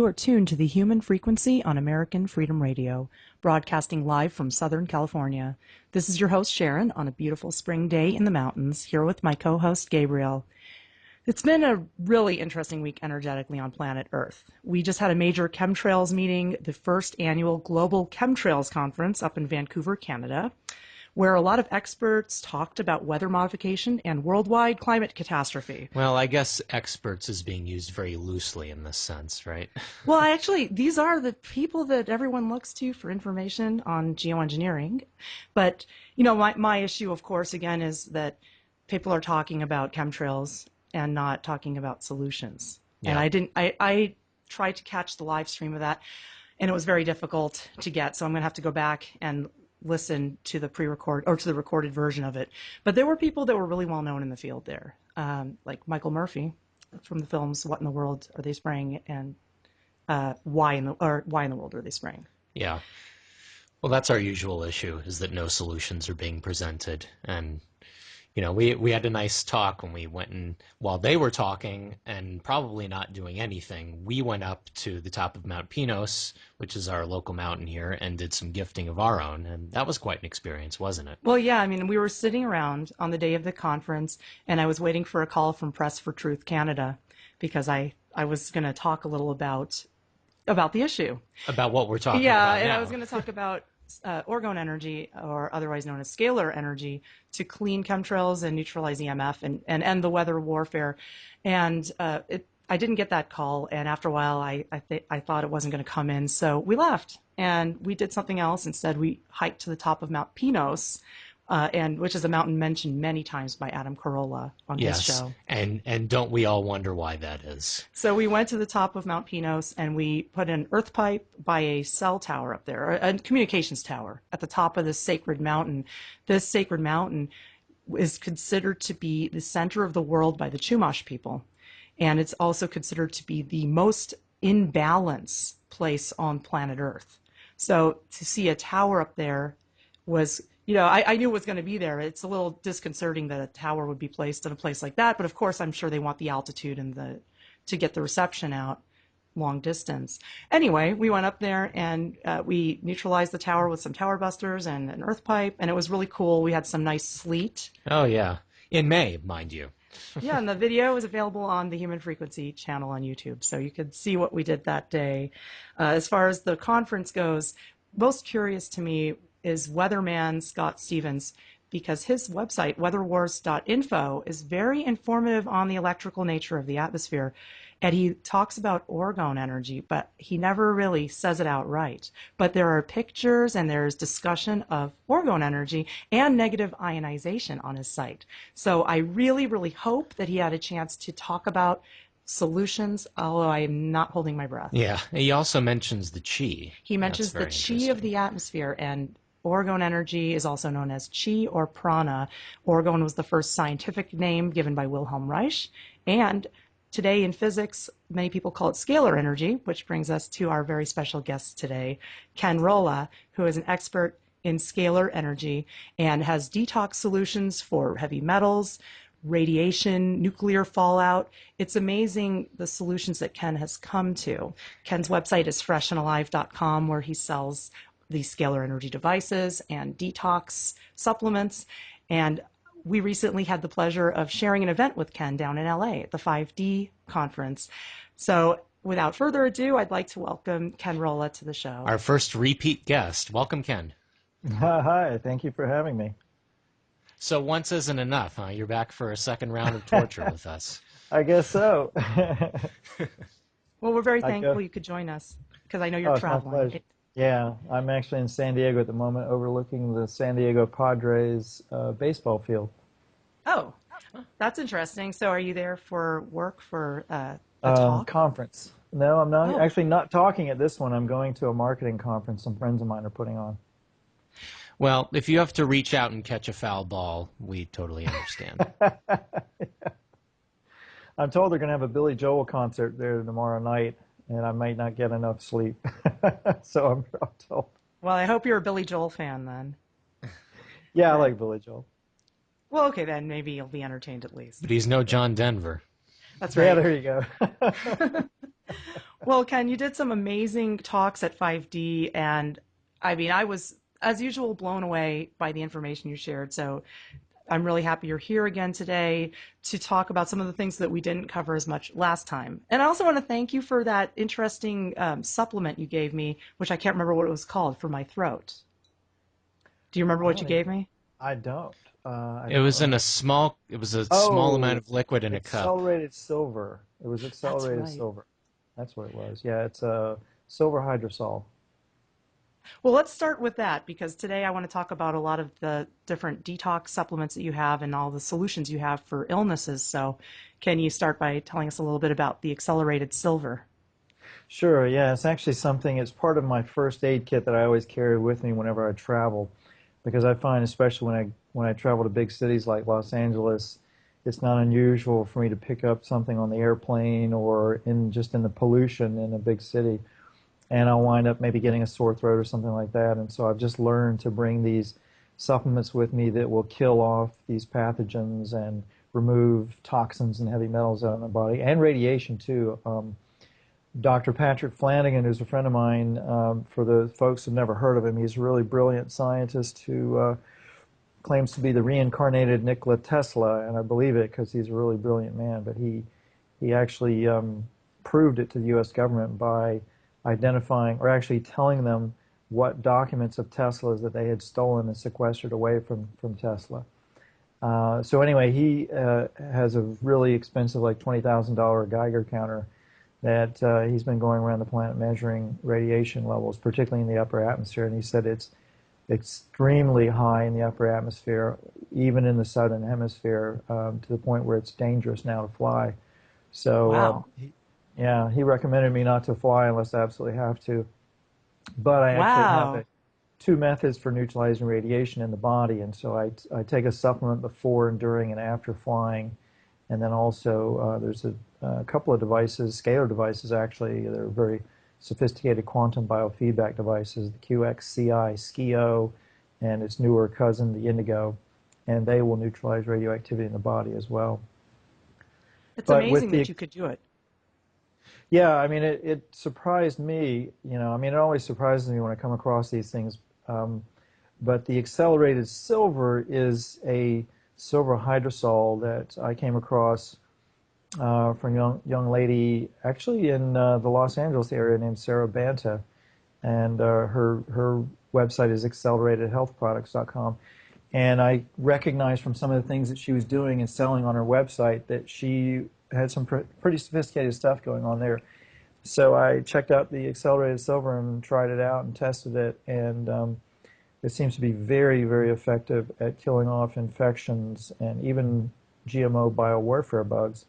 You are tuned to the Human Frequency on American Freedom Radio, broadcasting live from Southern California. This is your host, Sharon, on a beautiful spring day in the mountains, here with my co-host, Gabriel. It's been a really interesting week energetically on planet Earth. We just had a major chemtrails meeting, the first annual Global Chemtrails Conference up in Vancouver, Canada, where a lot of experts talked about weather modification and worldwide climate catastrophe. Well, I guess experts is being used very loosely in this sense, right? Well, actually, these are the people that everyone looks to for information on geoengineering. But, you know, my issue, of course, again, is that people are talking about chemtrails and not talking about solutions. Yeah. And I tried to catch the live stream of that, and it was very difficult to get. So I'm going to have to go back and listen to the pre-record or to the recorded version of it. But there were people that were really well known in the field there, like Michael Murphy from the films What in the World Are They Spraying and Why in the World Are They Spraying? Yeah. Well, that's our usual issue, is that no solutions are being presented. And, you know, we had a nice talk when we went and while they were talking and probably not doing anything, we went up to the top of Mount Pinos, which is our local mountain here, and did some gifting of our own. And that was quite an experience, wasn't it? Well, yeah, I mean, we were sitting around on the day of the conference, and I was waiting for a call from Press for Truth Canada because I was going to talk a little about the issue. About what we're talking Yeah, about and now. I was going to talk about orgone energy, or otherwise known as scalar energy, to clean chemtrails and neutralize EMF and end the weather warfare. And I didn't get that call, and after a while, I thought it wasn't going to come in, so we left and we did something else instead. We hiked to the top of Mount Pinos, which is a mountain mentioned many times by Adam Carolla on his show. And don't we all wonder why that is? So we went to the top of Mount Pinos and we put an earth pipe by a cell tower up there, a communications tower at the top of this sacred mountain. This sacred mountain is considered to be the center of the world by the Chumash people. And it's also considered to be the most in balance place on planet Earth. So to see a tower up there was, you know, I knew it was going to be there. It's a little disconcerting that a tower would be placed in a place like that. But of course, I'm sure they want the altitude and to get the reception out long distance. Anyway, we went up there and we neutralized the tower with some tower busters and an earth pipe. And it was really cool. We had some nice sleet. Oh, yeah. In May, mind you. Yeah, and the video is available on the Human Frequency channel on YouTube, so you could see what we did that day. As far as the conference goes, most curious to me is weatherman Scott Stevens, because his website, weatherwars.info, is very informative on the electrical nature of the atmosphere. And he talks about orgone energy, but he never really says it outright. But there are pictures and there's discussion of orgone energy and negative ionization on his site. So I really, really hope that he had a chance to talk about solutions, although I am not holding my breath. Yeah, he also mentions the chi. He mentions the chi of the atmosphere, and orgone energy is also known as chi or prana. Orgone was the first scientific name given by Wilhelm Reich, and today in physics, many people call it scalar energy, which brings us to our very special guest today, Ken Rolla, who is an expert in scalar energy and has detox solutions for heavy metals, radiation, nuclear fallout. It's amazing the solutions that Ken has come to. Ken's website is freshandalive.com, where he sells these scalar energy devices and detox supplements. And we recently had the pleasure of sharing an event with Ken down in LA at the 5D conference. So without further ado, I'd like to welcome Ken Rolla to the show. Our first repeat guest. Welcome, Ken. Hi, thank you for having me. So once isn't enough, huh? You're back for a second round of torture with us. I guess so. Well, we're very thankful you could join us, because I know you're traveling. Yeah, I'm actually in San Diego at the moment, overlooking the San Diego Padres baseball field. Oh, that's interesting. So are you there for work, for a talk? Conference. No, I'm not actually not talking at this one. I'm going to a marketing conference some friends of mine are putting on. Well, if you have to reach out and catch a foul ball, we totally understand. Yeah. I'm told they're going to have a Billy Joel concert there tomorrow night, and I might not get enough sleep. So I'm told. Well, I hope you're a Billy Joel fan then. Yeah, I like Billy Joel. Well, okay, then maybe you'll be entertained at least. But he's no John Denver. That's right. Yeah, there you go. Well, Ken, you did some amazing talks at 5D, and I mean, I was, as usual, blown away by the information you shared. So I'm really happy you're here again today to talk about some of the things that we didn't cover as much last time. And I also want to thank you for that interesting supplement you gave me, which I can't remember what it was called, for my throat. Do you remember I what you don't gave even. me? I don't. I It don't was in a remember. small. It was a small amount Oh, of liquid in a cup. accelerated silver. It was That's accelerated right. silver. That's what it was. Yeah, it's a silver hydrosol. Well, let's start with that because today I want to talk about a lot of the different detox supplements that you have and all the solutions you have for illnesses. So, can you start by telling us a little bit about the accelerated silver? Sure, yeah, it's actually something, it's part of my first aid kit that I always carry with me whenever I travel, because I find, especially when I travel to big cities like Los Angeles, it's not unusual for me to pick up something on the airplane or in just in the pollution in a big city, and I'll wind up maybe getting a sore throat or something like that. And so I've just learned to bring these supplements with me that will kill off these pathogens and remove toxins and heavy metals out of the body and radiation too. Dr. Patrick Flanagan, who's a friend of mine, for the folks who've never heard of him, he's a really brilliant scientist who claims to be the reincarnated Nikola Tesla, and I believe it because he's a really brilliant man. But he actually proved it to the U.S. government by identifying, or actually telling them what documents of Tesla's that they had stolen and sequestered away from Tesla. So anyway, he has a really expensive, like $20,000 Geiger counter that he's been going around the planet measuring radiation levels, particularly in the upper atmosphere. And he said it's extremely high in the upper atmosphere, even in the southern hemisphere, to the point where it's dangerous now to fly. So, Wow. yeah, he recommended me not to fly unless I absolutely have to. But I actually have Wow. two methods for neutralizing radiation in the body, and so I take a supplement before and during and after flying, and then also there's a couple of devices, scalar devices actually. They're very sophisticated quantum biofeedback devices, the QXCI SKIO and its newer cousin, the Indigo, and they will neutralize radioactivity in the body as well. It's But with amazing the that you could do it. Yeah, I mean, it surprised me. I mean, it always surprises me when I come across these things. Um, but the accelerated silver is a silver hydrosol that I came across from a young lady, actually in the Los Angeles area, named Sarah Banta, and her website is acceleratedhealthproducts.com. And I recognized from some of the things that she was doing and selling on her website that she had some pretty sophisticated stuff going on there. So I checked out the accelerated silver and tried it out and tested it, and it seems to be very, very effective at killing off infections and even GMO biowarfare bugs.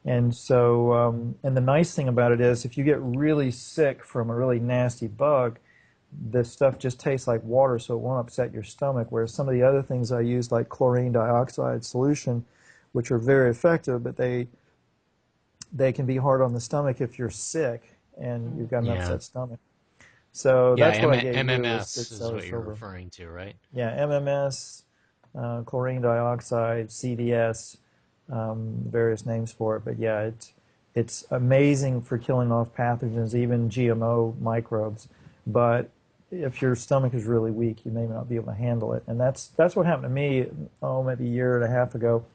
And so, and the nice thing about it is, if you get really sick from a really nasty bug, this stuff just tastes like water, so it won't upset your stomach. Whereas some of the other things I use, like chlorine dioxide solution, which are very effective, but they can be hard on the stomach if you're sick and you've got an Yeah. upset stomach. So Yeah. that's what I gave you was MMS is Excel what you're silver. referring to, right? Yeah, MMS, chlorine dioxide, CDS, various names for it. But yeah, it's amazing for killing off pathogens, even GMO microbes. But if your stomach is really weak, you may not be able to handle it. And that's what happened to me. Oh, maybe a year and a half ago.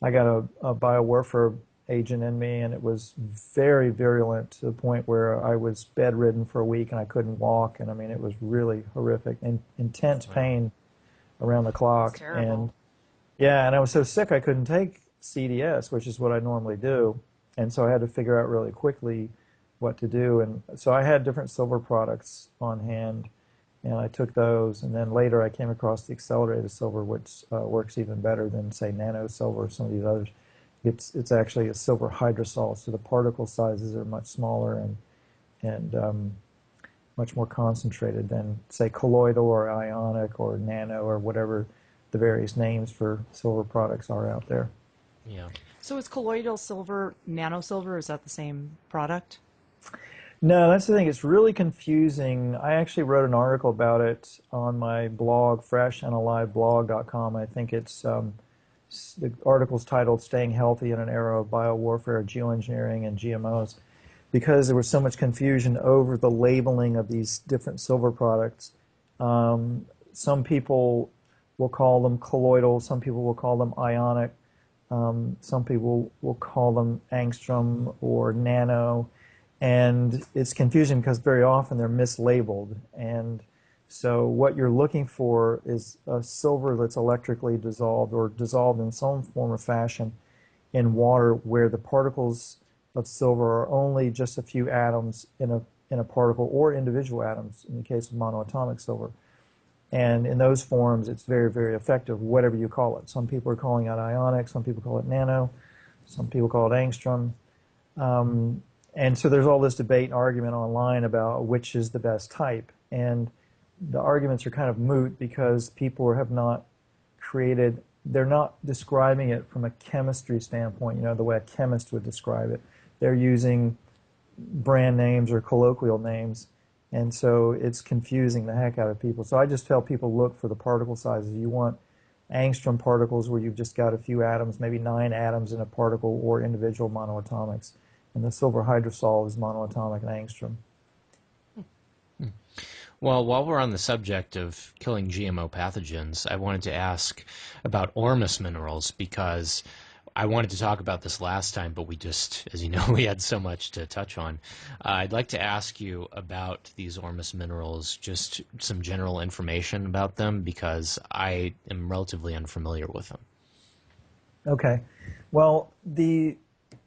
I got a biowarfare agent in me, and it was very virulent to the point where I was bedridden for a week and I couldn't walk. And I mean, it was really horrific and intense Wow. pain around the That's clock. And terrible. yeah, and I was so sick I couldn't take CDS, which is what I normally do. And so I had to figure out really quickly what to do. And so I had different silver products on hand, and I took those. And then later I came across the accelerated silver, which works even better than, say, nano silver or some of these others. It's actually a silver hydrosol, so the particle sizes are much smaller and much more concentrated than, say, colloidal or ionic or nano or whatever the various names for silver products are out there. Yeah. So is colloidal silver nano silver? Is that the same product? No, that's the thing. It's really confusing. I actually wrote an article about it on my blog, freshandaliveblog.com. I think the article's titled "Staying Healthy in an Era of Biowarfare, Geoengineering, and GMOs." because there was so much confusion over the labeling of these different silver products. Some people will call them colloidal, some people will call them ionic, some people will call them angstrom or nano, and it's confusing because very often they're mislabeled. And so what you're looking for is a silver that's electrically dissolved or dissolved in some form or fashion in water where the particles of silver are only just a few atoms in a particle, or individual atoms in the case of monoatomic silver. And in those forms, it's very, very effective, whatever you call it. Some people are calling it ionic, some people call it nano, some people call it angstrom. And so there's all this debate and argument online about which is the best type. And the arguments are kind of moot because people have not created, they're not describing it from a chemistry standpoint, you know, the way a chemist would describe it. They're using brand names or colloquial names. And so it's confusing the heck out of people. So I just tell people, look for the particle sizes. You want angstrom particles where you've just got a few atoms, maybe 9 atoms in a particle, or individual monoatomics. And the silver hydrosol is monoatomic and angstrom. Well, while we're on the subject of killing GMO pathogens, I wanted to ask about ormus minerals, because I wanted to talk about this last time, but we just, as you know, we had so much to touch on. I'd like to ask you about these ormus minerals, just some general information about them, because I am relatively unfamiliar with them. Okay. Well,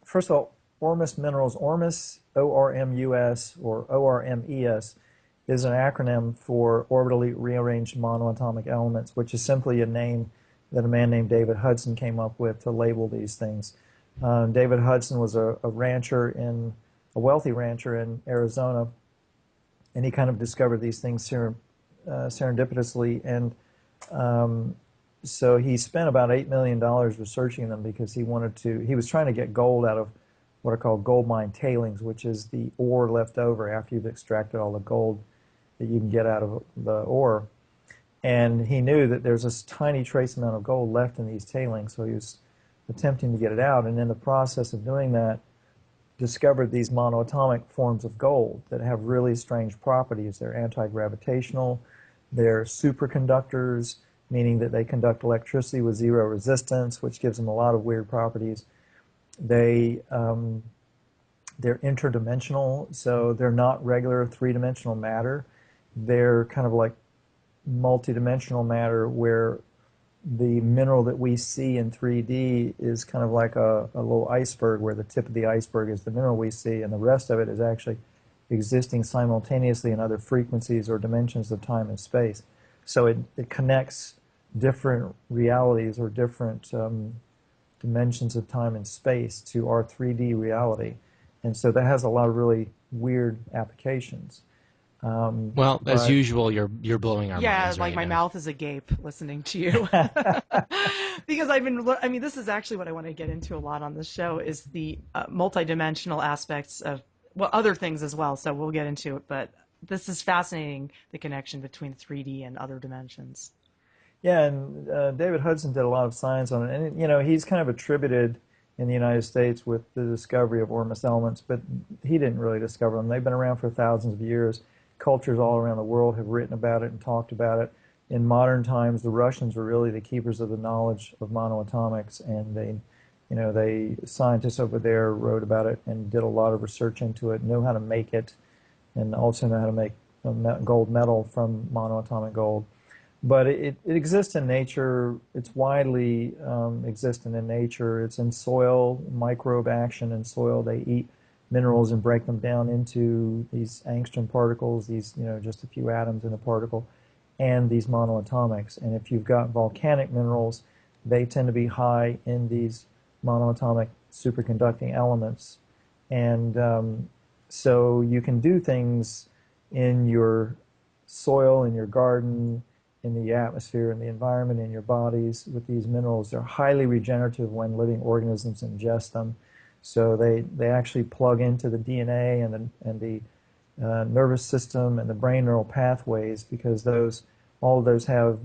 first of all, ormus minerals, ormus, O-R-M-U-S, or O-R-M-E-S, is an acronym for orbitally rearranged monoatomic elements, which is simply a name that a man named David Hudson came up with to label these things. David Hudson was a wealthy rancher in Arizona, and he kind of discovered these things serendipitously, and so he spent about $8 million researching them because he was trying to get gold out of what are called gold mine tailings, which is the ore left over after you've extracted all the gold that you can get out of the ore. And he knew that there's this tiny trace amount of gold left in these tailings, so he was attempting to get it out. And in the process of doing that, discovered these monoatomic forms of gold that have really strange properties. They're anti-gravitational, they're superconductors, meaning that they conduct electricity with zero resistance, which gives them a lot of weird properties. They're interdimensional, so they're not regular three-dimensional matter. They're kind of like multidimensional matter, where the mineral that we see in 3D is kind of like a little iceberg, where the tip of the iceberg is the mineral we see, and the rest of it is actually existing simultaneously in other frequencies or dimensions of time and space. So it connects different realities or different dimensions of time and space to our 3D reality. And so that has a lot of really weird applications. Well, as usual, you're blowing our minds like right my now. mouth is agape listening to you. Because this is actually what I want to get into a lot on this show, is the multidimensional aspects of, well, other things as well. So we'll get into it, but this is fascinating, the connection between 3D and other dimensions. Yeah, and David Hudson did a lot of science on it. And, you know, he's kind of attributed in the United States with the discovery of ormus elements, but he didn't really discover them. They've been around for thousands of years. Cultures all around the world have written about it and talked about it. In modern times, the Russians were really the keepers of the knowledge of monoatomics, and scientists over there wrote about it and did a lot of research into it, know how to make it, and also know how to make gold metal from monoatomic gold. But it exists in nature. It's widely existent in nature. It's in soil, microbe action in soil. They eat minerals and break them down into these angstrom particles, these, just a few atoms in a particle, and these monoatomics. And if you've got volcanic minerals, they tend to be high in these monoatomic superconducting elements. And so you can do things in your soil, in your garden, in the atmosphere, in the environment, in your bodies with these minerals. They're highly regenerative when living organisms ingest them. So they actually plug into the DNA and the nervous system and the brain neural pathways, because all of those have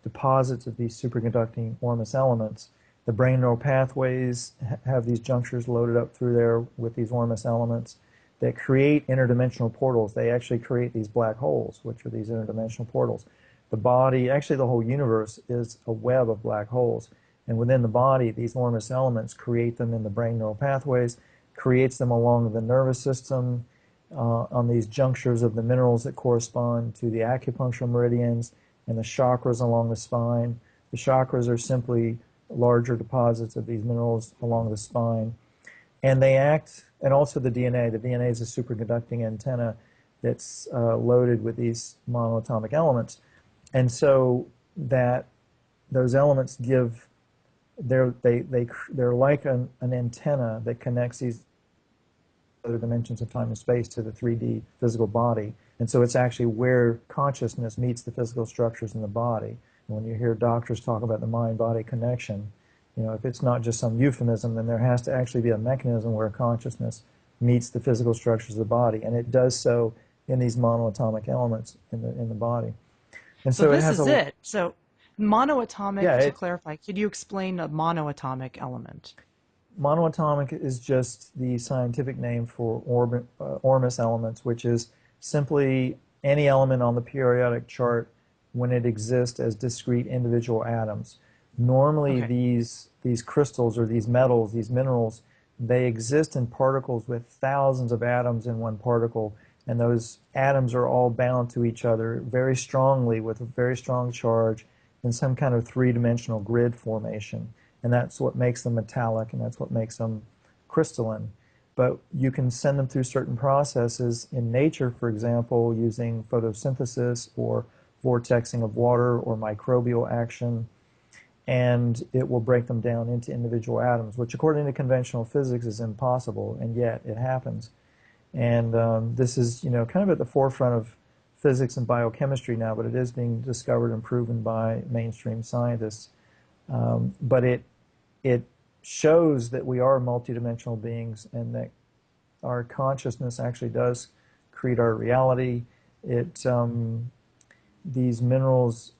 deposits of these superconducting ormus elements. The brain neural pathways have these junctures loaded up through there with these enormous elements that create interdimensional portals. They actually create these black holes, which are these interdimensional portals. The body, actually the whole universe, is a web of black holes. And within the body, these enormous elements create them in the brain neural pathways, creates them along the nervous system, on these junctures of the minerals that correspond to the acupuncture meridians and the chakras along the spine. The chakras are simply larger deposits of these minerals along the spine. And they act, and also the DNA. The DNA is a superconducting antenna that's loaded with these monoatomic elements. And so that those elements give, they're like an antenna that connects these other dimensions of time and space to the 3D physical body. And so it's actually where consciousness meets the physical structures in the body. And when you hear doctors talk about the mind-body connection, you know, if it's not just some euphemism, then there has to actually be a mechanism where consciousness meets the physical structures of the body. And it does so in these monoatomic elements in the body. And So so it this has is it. So monoatomic, yeah, to clarify, could you explain a monoatomic element? monoatomic is just the scientific name for Ormus elements, which is simply any element on the periodic chart when it exists as discrete individual atoms. Normally, Okay. these crystals or these metals, these minerals, they exist in particles with thousands of atoms in one particle, and those atoms are all bound to each other very strongly with a very strong charge in some kind of three-dimensional grid formation. And that's what makes them metallic, and that's what makes them crystalline. But you can send them through certain processes in nature, for example, using photosynthesis or vortexing of water or microbial action, and it will break them down into individual atoms, which according to conventional physics is impossible, and yet it happens. And this is, you know, kind of at the forefront of physics and biochemistry now, but it is being discovered and proven by mainstream scientists. But it shows that we are multidimensional beings and that our consciousness actually does create our reality. These minerals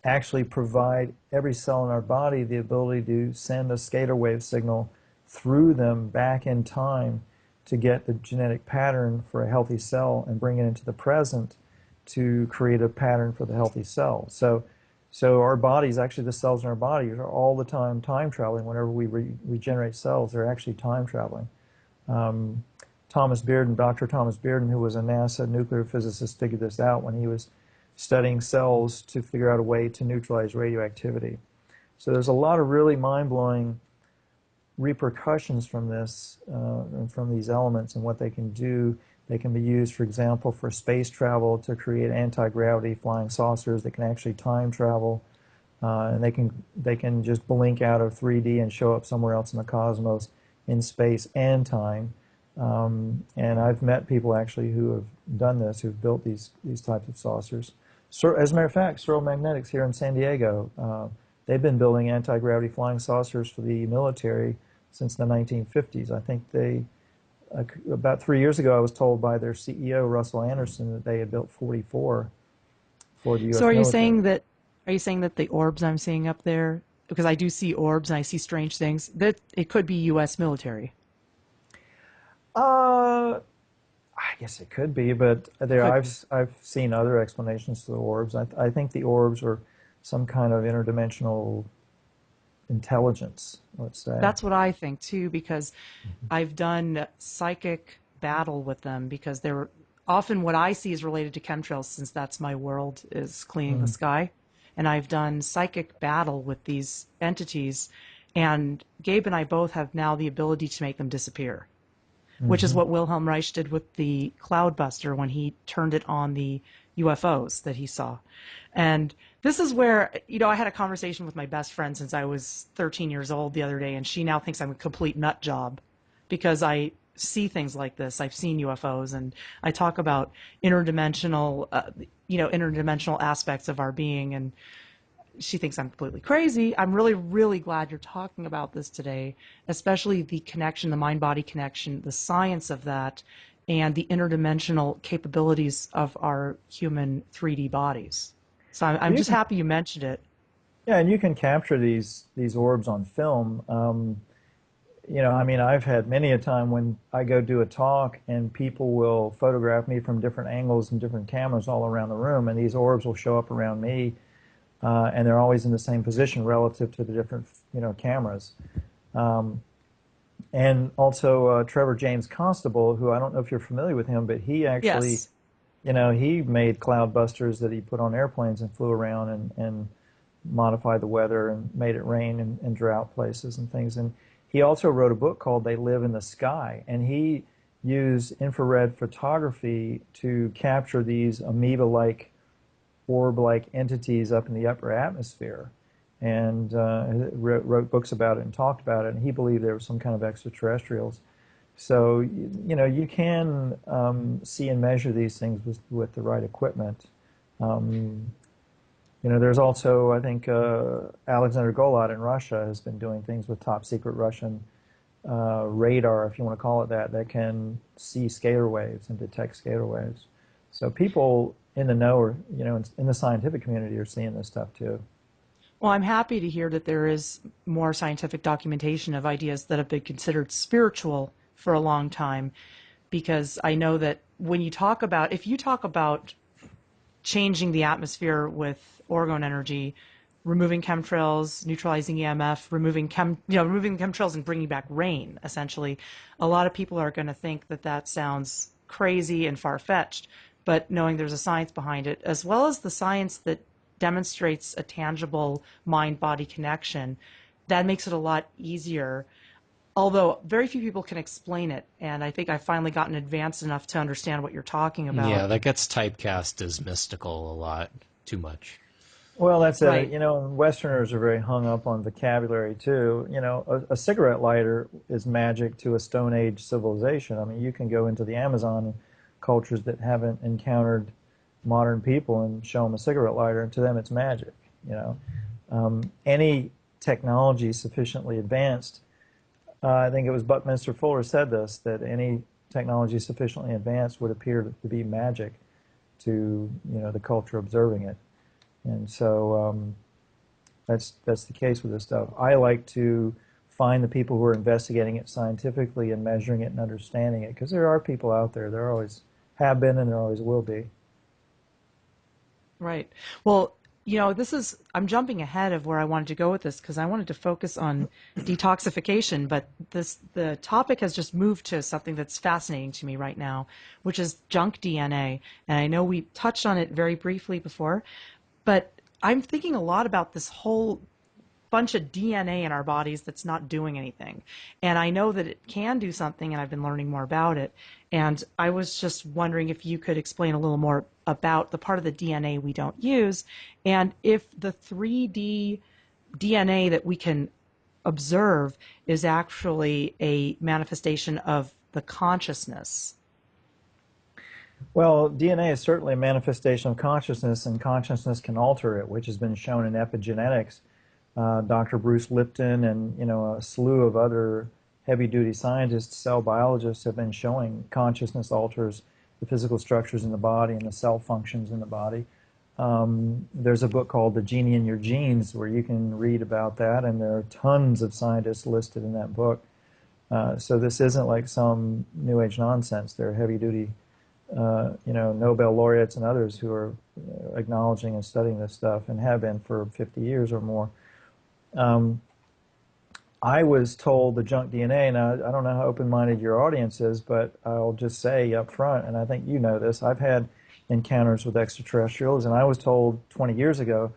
actually provide every cell in our body the ability to send a scalar wave signal through them back in time to get the genetic pattern for a healthy cell and bring it into the present to create a pattern for the healthy cell. So our bodies, actually the cells in our body, are all the time traveling. Whenever we regenerate cells, they're actually time traveling. Thomas Bearden, Dr. Thomas Bearden, who was a NASA nuclear physicist, figured this out when he was studying cells to figure out a way to neutralize radioactivity. So there's a lot of really mind-blowing repercussions from this, and from these elements and what they can do. They can be used, for example, for space travel to create anti-gravity flying saucers that can actually time travel, and they can just blink out of 3D and show up somewhere else in the cosmos in space and time. And I've met people actually who have done this, who've built these types of saucers. So, as a matter of fact, Searle Magnetics here in San Diego, they've been building anti-gravity flying saucers for the military since the 1950s. I think about 3 years ago, I was told by their CEO, Russell Anderson, that they had built 44 for the U.S. So military. are you saying that the orbs I'm seeing up there, because I do see orbs and I see strange things, that it could be U.S. military? I guess it could be, but Could be. I've seen other explanations to the orbs. I think the orbs are some kind of interdimensional intelligence, let's say. That's what I think too, because I've done psychic battle with them because they're often what I see is related to chemtrails since that's my world is cleaning the Mm. sky. And I've done psychic battle with these entities, and Gabe and I both have now the ability to make them disappear, which is Hmm. what Wilhelm Reich did with the Cloudbuster when he turned it on the UFOs that he saw. And this is where, I had a conversation with my best friend since I was 13 years old the other day, and she now thinks I'm a complete nut job because I see things like this. I've seen UFOs, and I talk about interdimensional aspects of our being, and she thinks I'm completely crazy. I'm really, really glad you're talking about this today, especially the connection, the mind-body connection, the science of that, and the interdimensional capabilities of our human 3D bodies. So I'm Well, just happy you mentioned it. Yeah, and you can capture these orbs on film. I mean, I've had many a time when I go do a talk and people will photograph me from different angles and different cameras all around the room, and these orbs will show up around me, and they're always in the same position relative to the different, cameras. Um, and also Trevor James Constable, who I don't know if you're familiar with him, but he actually, Yes. he made cloud busters that he put on airplanes and flew around and modified the weather and made it rain in drought places and things. And he also wrote a book called They Live in the Sky, and he used infrared photography to capture these amoeba-like, orb-like entities up in the upper atmosphere, and wrote books about it and talked about it. And he believed there were some kind of extraterrestrials. So, you can see and measure these things with the right equipment. Um, there's also, I think, Alexander Golod in Russia has been doing things with top secret Russian radar, if you want to call it that, that can see scalar waves and detect scalar waves. So people in the know, or in the scientific community, are seeing this stuff too. Well, I'm happy to hear that there is more scientific documentation of ideas that have been considered spiritual for a long time, because I know that if you talk about changing the atmosphere with orgone energy, removing chemtrails, neutralizing EMF, removing chemtrails and bringing back rain, essentially, a lot of people are going to think that that sounds crazy and far-fetched. But knowing there's a science behind it, as well as the science that demonstrates a tangible mind-body connection, that makes it a lot easier. Although very few people can explain it, and I think I've finally gotten advanced enough to understand what you're talking Yeah, about. that gets typecast as mystical a lot, too much. Well, that's it. Right. Westerners are very hung up on vocabulary too. A cigarette lighter is magic to a Stone Age civilization. I mean, you can go into the Amazon cultures that haven't encountered modern people and show them a cigarette lighter, and to them it's magic. Any technology sufficiently advanced, I think it was Buckminster Fuller said this, that any technology sufficiently advanced would appear to be magic to the culture observing it. And so that's the case with this stuff. I like to find the people who are investigating it scientifically and measuring it and understanding it, because there are people out there. There always have been and there always will be. Right. Well, I'm jumping ahead of where I wanted to go with this because I wanted to focus on detoxification, but the topic has just moved to something that's fascinating to me right now, which is junk DNA. And I know we touched on it very briefly before, but I'm thinking a lot about this whole bunch of DNA in our bodies that's not doing anything. And I know that it can do something, and I've been learning more about it. And I was just wondering if you could explain a little more about the part of the DNA we don't use, and if the 3D DNA that we can observe is actually a manifestation of the consciousness. Well, DNA is certainly a manifestation of consciousness, and consciousness can alter it, which has been shown in epigenetics. Dr. Bruce Lipton and a slew of other heavy-duty scientists, cell biologists, have been showing consciousness alters the physical structures in the body and the cell functions in the body. There's a book called The Genie in Your Genes where you can read about that, and there are tons of scientists listed in that book. So this isn't like some New Age nonsense. There are heavy-duty, Nobel laureates and others who are acknowledging and studying this stuff and have been for 50 years or more. Um, I was told the junk DNA. Now, I don't know how open-minded your audience is, but I'll just say up front, and I think you know this, I've had encounters with extraterrestrials, and I was told 20 years ago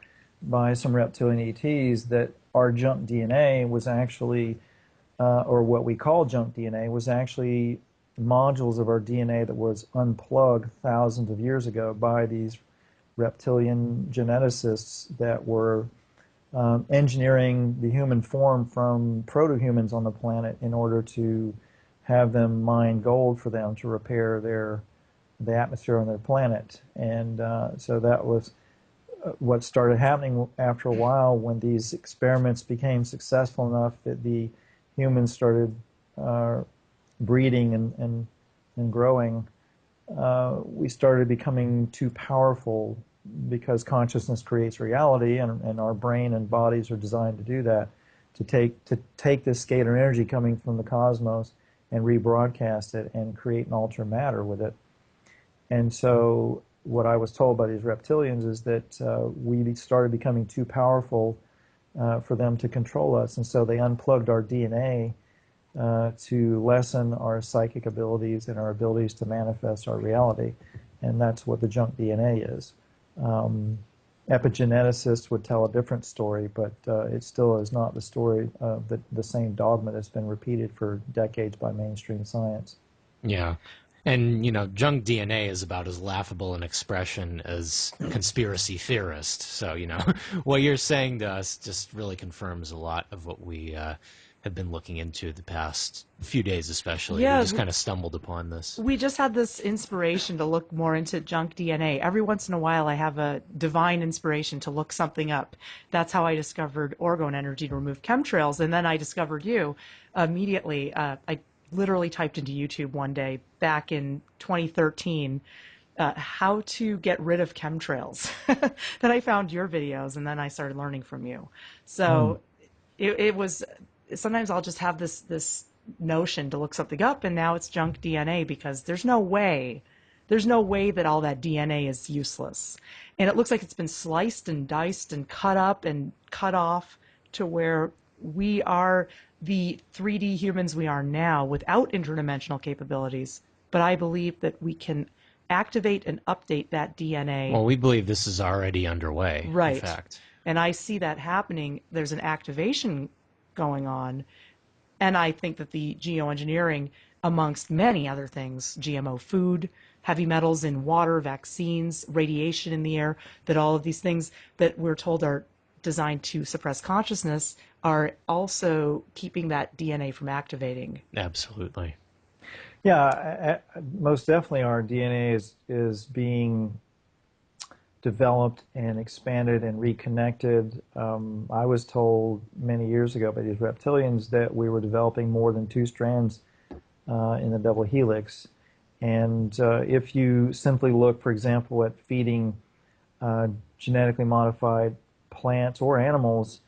by some reptilian ETs that our junk DNA was actually, or what we call junk DNA, was actually modules of our DNA that was unplugged thousands of years ago by these reptilian geneticists that were engineering the human form from proto-humans on the planet in order to have them mine gold for them to repair the atmosphere on their planet. And so that was what started happening after a while when these experiments became successful enough that the humans started breeding and growing. We started becoming too powerful because consciousness creates reality, and our brain and bodies are designed to do that, to take this scalar energy coming from the cosmos and rebroadcast it and create an alter matter with it. And so what I was told by these reptilians is that we started becoming too powerful for them to control us, and so they unplugged our DNA to lessen our psychic abilities and our abilities to manifest our reality. And that's what the junk DNA is. Epigeneticists would tell a different story, but it still is not the story of the same dogma that's been repeated for decades by mainstream science. Yeah. And, junk DNA is about as laughable an expression as conspiracy theorist. So, what you're saying to us just really confirms a lot of what we have been looking into the past few days, especially. Yeah, We just kind of stumbled upon this. we just had this inspiration to look more into junk DNA. Every once in a while, I have a divine inspiration to look something up. That's how I discovered orgone energy to remove chemtrails, and then I discovered you immediately. I literally typed into YouTube one day back in 2013, how to get rid of chemtrails. Then I found your videos, and then I started learning from you. So it was, sometimes I'll just have this notion to look something up, and now it's junk DNA, because there's no way that all that DNA is useless. And it looks like it's been sliced and diced and cut up and cut off to where we are the 3D humans we are now without interdimensional capabilities. But I believe that we can activate and update that DNA. Well, we believe this is already underway, Right. in fact. And I see that happening. There's an activation going on. And I think that the geoengineering, amongst many other things, GMO food, heavy metals in water, vaccines, radiation in the air, that all of these things that we're told are designed to suppress consciousness are also keeping that DNA from activating. Absolutely. Yeah, most definitely our DNA is being developed and expanded and reconnected. I was told many years ago by these reptilians that we were developing more than 2 strands in the double helix. And if you simply look, for example, at feeding genetically modified plants or animals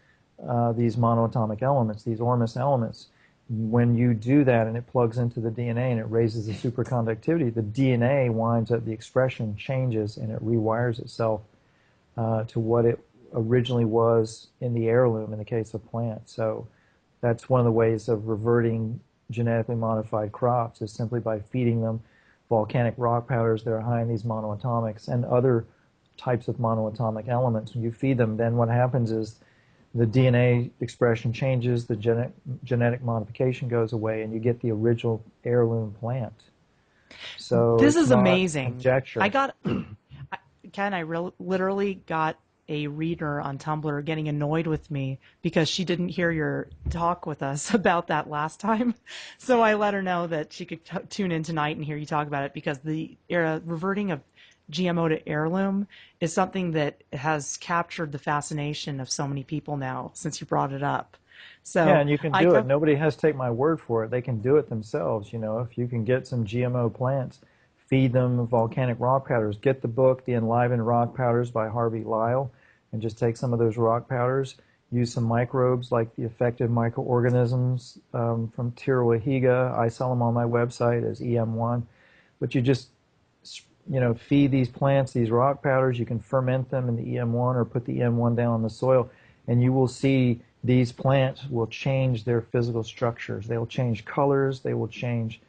these monoatomic elements, these Ormus elements, when you do that and it plugs into the DNA and it raises the superconductivity, the DNA winds up, the expression changes and it rewires itself to what it originally was in the heirloom in the case of plants. So that's one of the ways of reverting genetically modified crops, is simply by feeding them volcanic rock powders that are high in these monoatomics and other types of monoatomic elements. When you feed them, then what happens is the DNA expression changes, the genetic modification goes away, and you get the original heirloom plant. So this it's is not amazing. conjecture. Ken, I literally got a reader on Tumblr getting annoyed with me because she didn't hear your talk with us about that last time. So I let her know that she could tune in tonight and hear you talk about it, because the reverting of GMO to heirloom is something that has captured the fascination of so many people now since you brought it up. So Yeah, and you can do it. Nobody has to take my word for it. They can do it themselves. If you can get some GMO plants, feed them volcanic rock powders. Get the book, The Enlivened Rock Powders by Harvey Lyle, and just take some of those rock powders. Use some microbes like the effective microorganisms from Tirohiga. I sell them on my website as EM1. But you just feed these plants these rock powders. You can ferment them in the EM1 or put the EM1 down on the soil, and you will see these plants will change their physical structures. They will change colors. They will change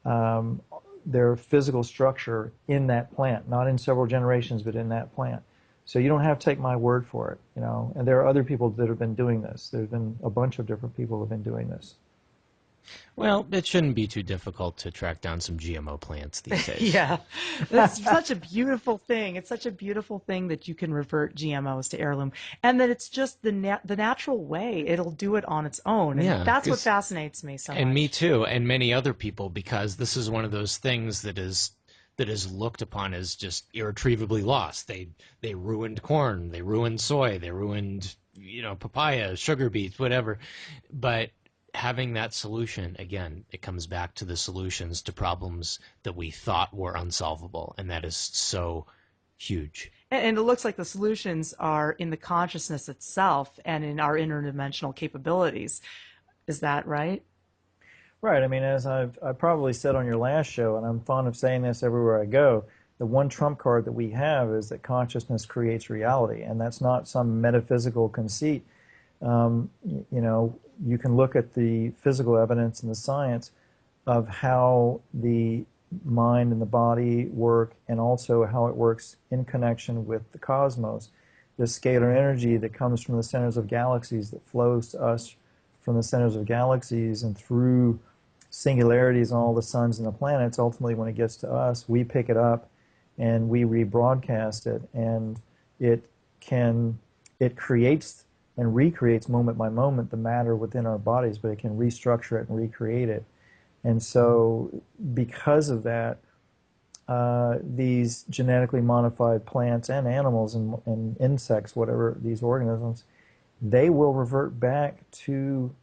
their physical structure in that plant, not in several generations, but in that plant. So you don't have to take my word for it, And there are other people that have been doing this. There's been a bunch of different people who have been doing this. Well, it shouldn't be too difficult to track down some GMO plants these days. Yeah, that's such a beautiful thing. It's such a beautiful thing that you can revert GMOs to heirloom, and that it's just the natural way. It'll do it on its own, and Yeah, that's what fascinates me so much. And me too, and many other people, because this is one of those things that is looked upon as just irretrievably lost. They ruined corn, they ruined soy, they ruined papaya, sugar beets, whatever, but having that solution, again, it comes back to the solutions to problems that we thought were unsolvable, and that is so huge. And it looks like the solutions are in the consciousness itself and in our interdimensional capabilities. Is that right? Right. I mean, as I probably said on your last show, and I'm fond of saying this everywhere I go, the one trump card that we have is that consciousness creates reality, and that's not some metaphysical conceit. You know, you can look at the physical evidence and the science of how the mind and the body work, and also how it works in connection with the cosmos. The scalar energy that comes from the centers of galaxies that flows to us from the centers of galaxies and through singularities on all the suns and the planets, ultimately when it gets to us, we pick it up and we rebroadcast it, and it creates and recreates moment by moment the matter within our bodies, but it can restructure it and recreate it. And so because of that, these genetically modified plants and animals and insects, whatever these organisms, they will revert back to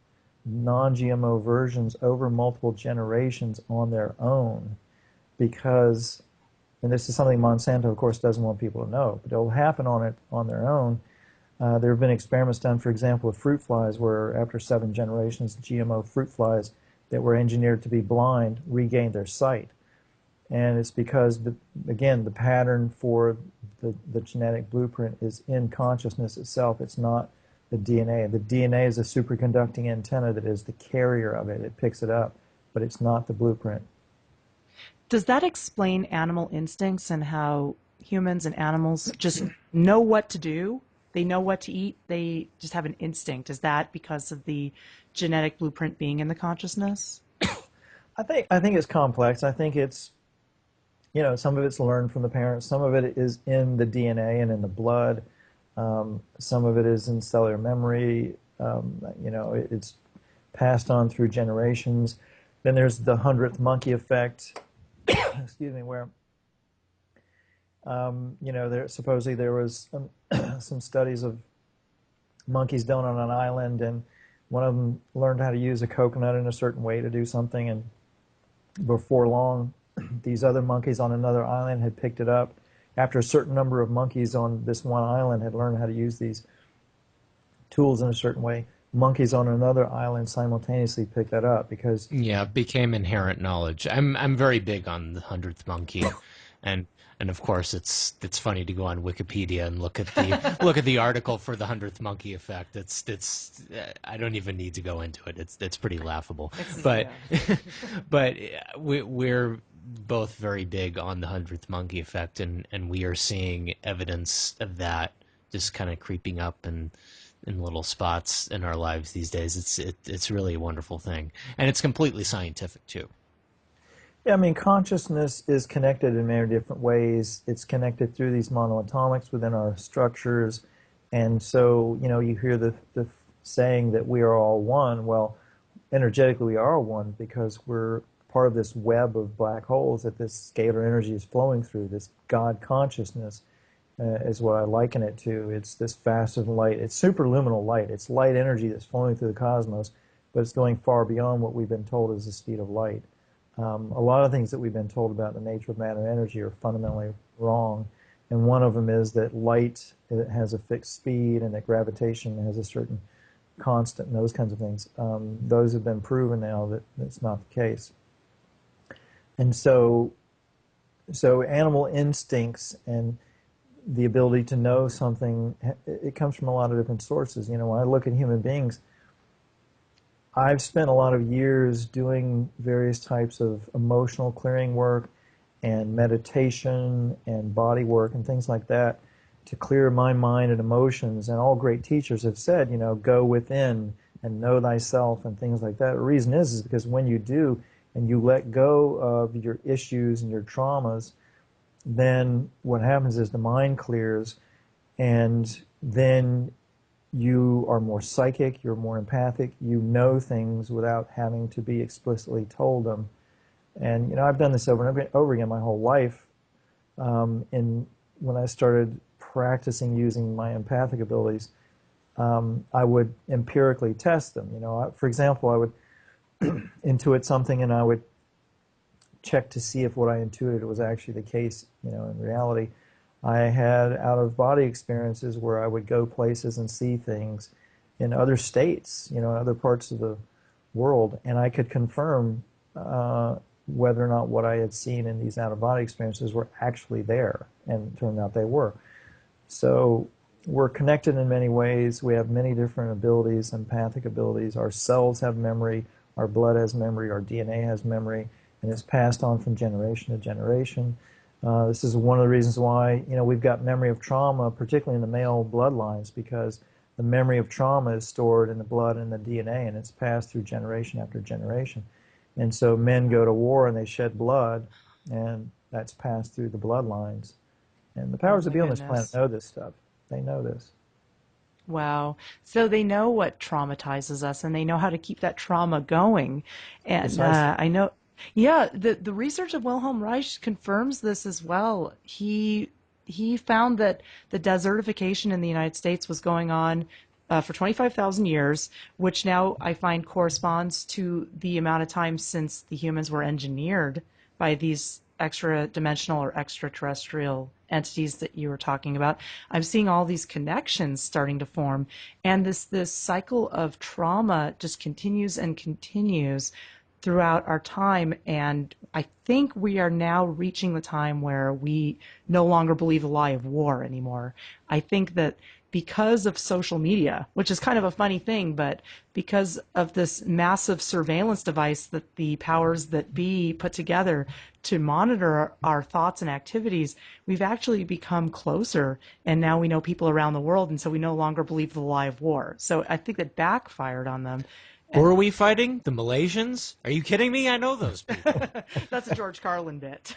non-GMO versions over multiple generations on their own, because, and this is something Monsanto, of course, doesn't want people to know, but it'll happen on their own. There have been experiments done, for example, with fruit flies, where after 7 generations, GMO fruit flies that were engineered to be blind regained their sight. And it's because, again, the pattern for the genetic blueprint is in consciousness itself. It's not the DNA. The DNA is a superconducting antenna that is the carrier of it. It picks it up, but it's not the blueprint. Does that explain animal instincts and how humans and animals just know what to do? They know what to eat. They just have an instinct. Is that because of the genetic blueprint being in the consciousness? I think it's complex. I think it's, you know, some of it's learned from the parents. Some of it is in the DNA and in the blood. Some of it is in cellular memory. You know, it's passed on through generations. Then there's the 100th monkey effect, excuse me, where, you know, supposedly there was some studies of monkeys down on an island, and one of them learned how to use a coconut in a certain way to do something, and before long, these other monkeys on another island had picked it up. After a certain number of monkeys on this one island had learned how to use these tools in a certain way, monkeys on another island simultaneously picked that up, because Yeah, it became inherent knowledge. I'm very big on the 100th monkey, and of course it's funny to go on Wikipedia and look at the article for the 100th monkey effect. It's I don't even need to go into it. It's pretty laughable. But but we're both very big on the 100th monkey effect, and we are seeing evidence of that just kind of creeping up and in little spots in our lives these days. It's really a wonderful thing, and it's completely scientific too. yeah, I mean, consciousness is connected in many different ways. It's connected through these monoatomics within our structures. And so, you know, you hear the saying that we are all one. Well, energetically, we are one because we're part of this web of black holes that this scalar energy is flowing through. This God consciousness is what I liken it to. It's this faster than light. It's superluminal light. It's light energy that's flowing through the cosmos, but it's going far beyond what we've been told is the speed of light. A lot of things that we've been told about the nature of matter and energy are fundamentally wrong. And one of them is that light has a fixed speed and that gravitation has a certain constant and those kinds of things. Those have been proven now that that's not the case. And so animal instincts and the ability to know something, it comes from a lot of different sources. You know, when I look at human beings, I've spent a lot of years doing various types of emotional clearing work and meditation and body work and things like that to clear my mind and emotions. And all great teachers have said, you know, go within and know thyself and things like that. The reason is because when you do and you let go of your issues and your traumas, then what happens is the mind clears, and then you are more psychic, you're more empathic, you know things without having to be explicitly told them. And, you know, I've done this over and over again my whole life. And when I started practicing using my empathic abilities, I would empirically test them. You know, for example, I would intuit something and I would check to see if what I intuited was actually the case, you know, in reality. I had out-of-body experiences where I would go places and see things in other states, in other parts of the world, and I could confirm whether or not what I had seen in these out-of-body experiences were actually there, and it turned out they were. So we're connected in many ways. We have many different abilities, empathic abilities. Our cells have memory, our blood has memory, our DNA has memory, and it's passed on from generation to generation. This is one of the reasons why we've got memory of trauma, particularly in the male bloodlines, because the memory of trauma is stored in the blood and the DNA, and it's passed through generation after generation. And so men go to war and they shed blood, and that's passed through the bloodlines. And the Oh powers that my be on this planet goodness. know this stuff. They know this. Wow. So they know what traumatizes us and they know how to keep that trauma going. And Precisely. I know, yeah, the research of Wilhelm Reich confirms this as well. He found that the desertification in the United States was going on for 25,000 years, which now I find corresponds to the amount of time since the humans were engineered by these extra dimensional or extraterrestrial entities that you were talking about. I'm seeing all these connections starting to form, and this cycle of trauma just continues and continues throughout our time. And I think we are now reaching the time where we no longer believe the lie of war anymore. I think that because of social media, which is kind of a funny thing, but because of this massive surveillance device that the powers that be put together to monitor our thoughts and activities, we've actually become closer. And now we know people around the world. And so we no longer believe the lie of war. So I think that backfired on them. Who And are we fighting? The Malaysians? Are you kidding me? I know those people. that's a George Carlin bit.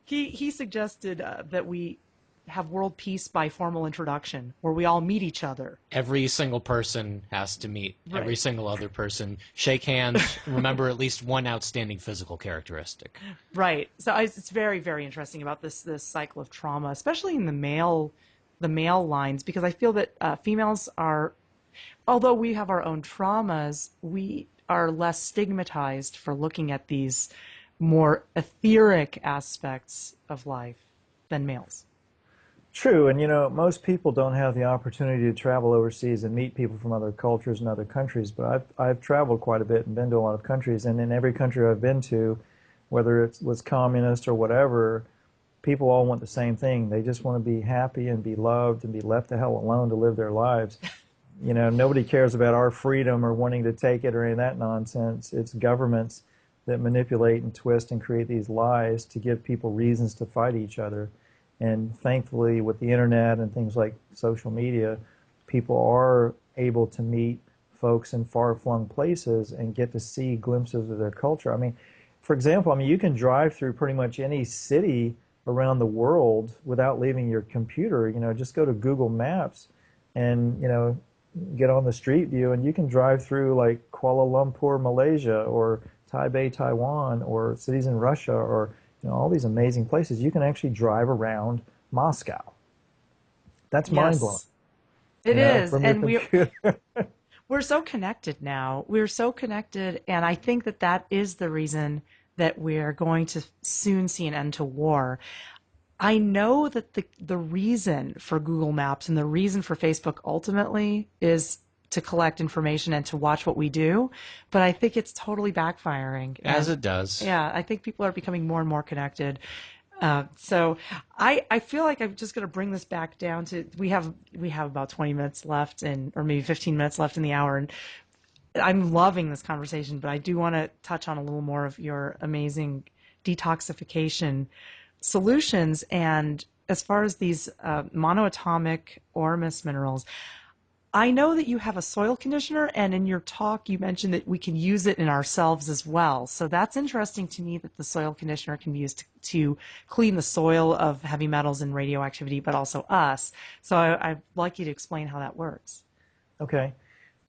He suggested that we have world peace by formal introduction, where we all meet each other. Every single person has to meet every Right. single other person, shake hands, remember at least one outstanding physical characteristic. Right. So it's very, very interesting about this cycle of trauma, especially in the male lines, because I feel that females are, although we have our own traumas, we are less stigmatized for looking at these more etheric aspects of life than males. True, and most people don't have the opportunity to travel overseas and meet people from other cultures and other countries, but I've traveled quite a bit and been to a lot of countries, and in every country I've been to, whether it was communist or whatever, people all want the same thing. They just want to be happy and be loved and be left the hell alone to live their lives. Nobody cares about our freedom or wanting to take it or any of that nonsense. It's governments that manipulate and twist and create these lies to give people reasons to fight each other. And thankfully, with the internet and things like social media, people are able to meet folks in far-flung places and get to see glimpses of their culture. I mean, for example, you can drive through pretty much any city around the world without leaving your computer. Just go to Google Maps and, get on the street view and you can drive through like Kuala Lumpur, Malaysia, or Taipei, Taiwan, or cities in Russia, or all these amazing places. You can actually drive around Moscow. That's mind blowing, Yes, it is. from your And we computer. we're so connected now. We're so connected, and I think that that is the reason that we're going to soon see an end to war. I know that the reason for Google Maps and the reason for Facebook ultimately is to collect information and to watch what we do, but I think it's totally backfiring. As And it does. yeah, I think people are becoming more and more connected. So I feel like I'm just going to bring this back down to we have about 20 minutes left and or maybe 15 minutes left in the hour, and I'm loving this conversation, but I do want to touch on a little more of your amazing detoxification solutions. And as far as these monoatomic ormus minerals, I know that you have a soil conditioner, and in your talk, you mentioned that we can use it in ourselves as well. So that's interesting to me that the soil conditioner can be used to clean the soil of heavy metals and radioactivity, but also us. So I'd like you to explain how that works. Okay.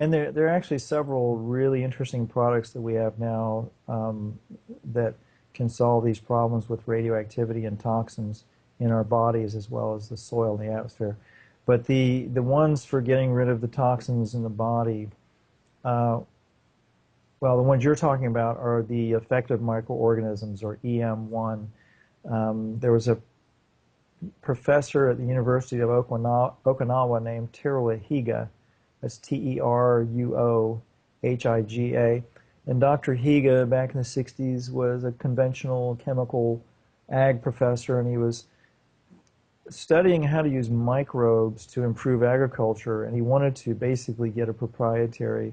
And there are actually several really interesting products that we have now that can solve these problems with radioactivity and toxins in our bodies as well as the soil and the atmosphere. But the ones for getting rid of the toxins in the body, uh, well, the ones you're talking about are the effective microorganisms, or EM1. There was a professor at the University of Okinawa named Teruo Higa. That's Teruohiga. And Dr. Higa, back in the 60s, was a conventional chemical ag professor, and he was studying how to use microbes to improve agriculture, and he wanted to basically get a proprietary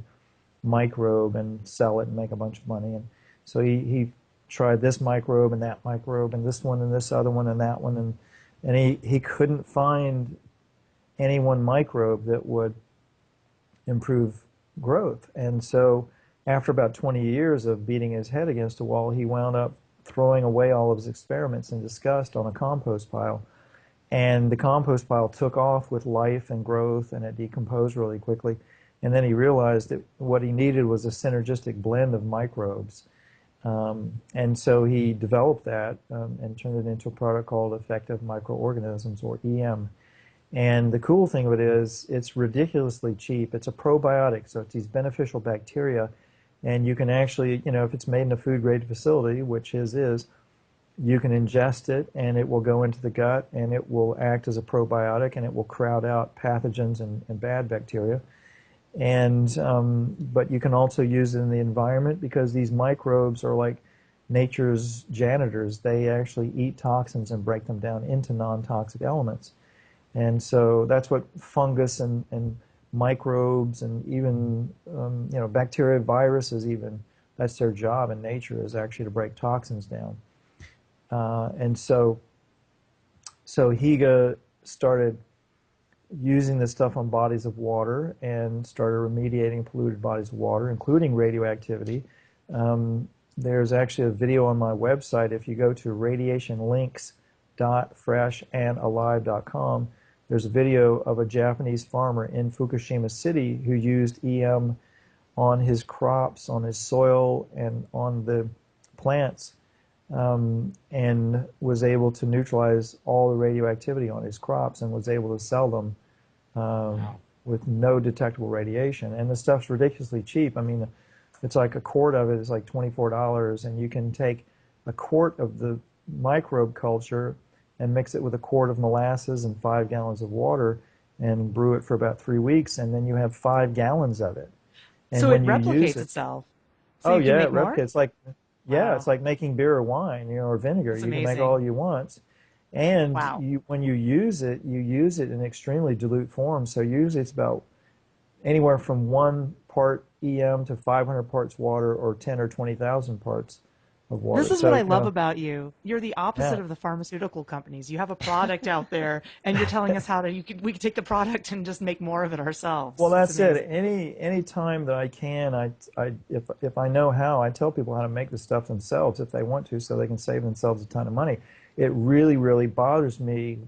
microbe and sell it and make a bunch of money. And so he tried this microbe and that microbe and this one and this other one and that one, and he couldn't find any one microbe that would improve growth. And so after about 20 years of beating his head against a wall, he wound up throwing away all of his experiments in disgust on a compost pile. And the compost pile took off with life and growth, and it decomposed really quickly. And then he realized that what he needed was a synergistic blend of microbes. And so he developed that and turned it into a product called Effective Microorganisms, or EM. And the cool thing of it is it's ridiculously cheap. It's a probiotic, so it's these beneficial bacteria. And you can actually, if it's made in a food-grade facility, which his is, you can ingest it, and it will go into the gut, and it will act as a probiotic, and it will crowd out pathogens and bad bacteria. And but you can also use it in the environment, because these microbes are like nature's janitors. They actually eat toxins and break them down into non-toxic elements. And so that's what fungus and microbes and even bacteria, viruses even, that's their job in nature, is actually to break toxins down. And so Higa started using this stuff on bodies of water and started remediating polluted bodies of water, including radioactivity. There's actually a video on my website. If you go to radiationlinks.freshandalive.com, there's a video of a Japanese farmer in Fukushima City who used EM on his crops, on his soil, and on the plants, and was able to neutralize all the radioactivity on his crops and was able to sell them with no detectable radiation. And the stuff's ridiculously cheap. I mean, it's like a quart of it is like $24, and you can take a quart of the microbe culture and mix it with a quart of molasses and 5 gallons of water and brew it for about 3 weeks, and then you have 5 gallons of it. And So it when you replicates use it, itself. So oh you can yeah, make it more? replicates. Like, yeah, Wow. it's like making beer or wine, or vinegar. That's You can make all amazing. you want, and Wow. when you use it in extremely dilute form. So usually it's about anywhere from 1 part EM to 500 parts water, or 10 or 20,000 parts of This water. is what So I love about you. You're the opposite yeah. of the pharmaceutical companies. You have a product out there, and you're telling us how to. We could take the product and just make more of it Well, ourselves. It's that's it. amazing. Any time that I can, if I know how, I tell people how to make the stuff themselves if they want to, so they can save themselves a ton of money. It really, really bothers me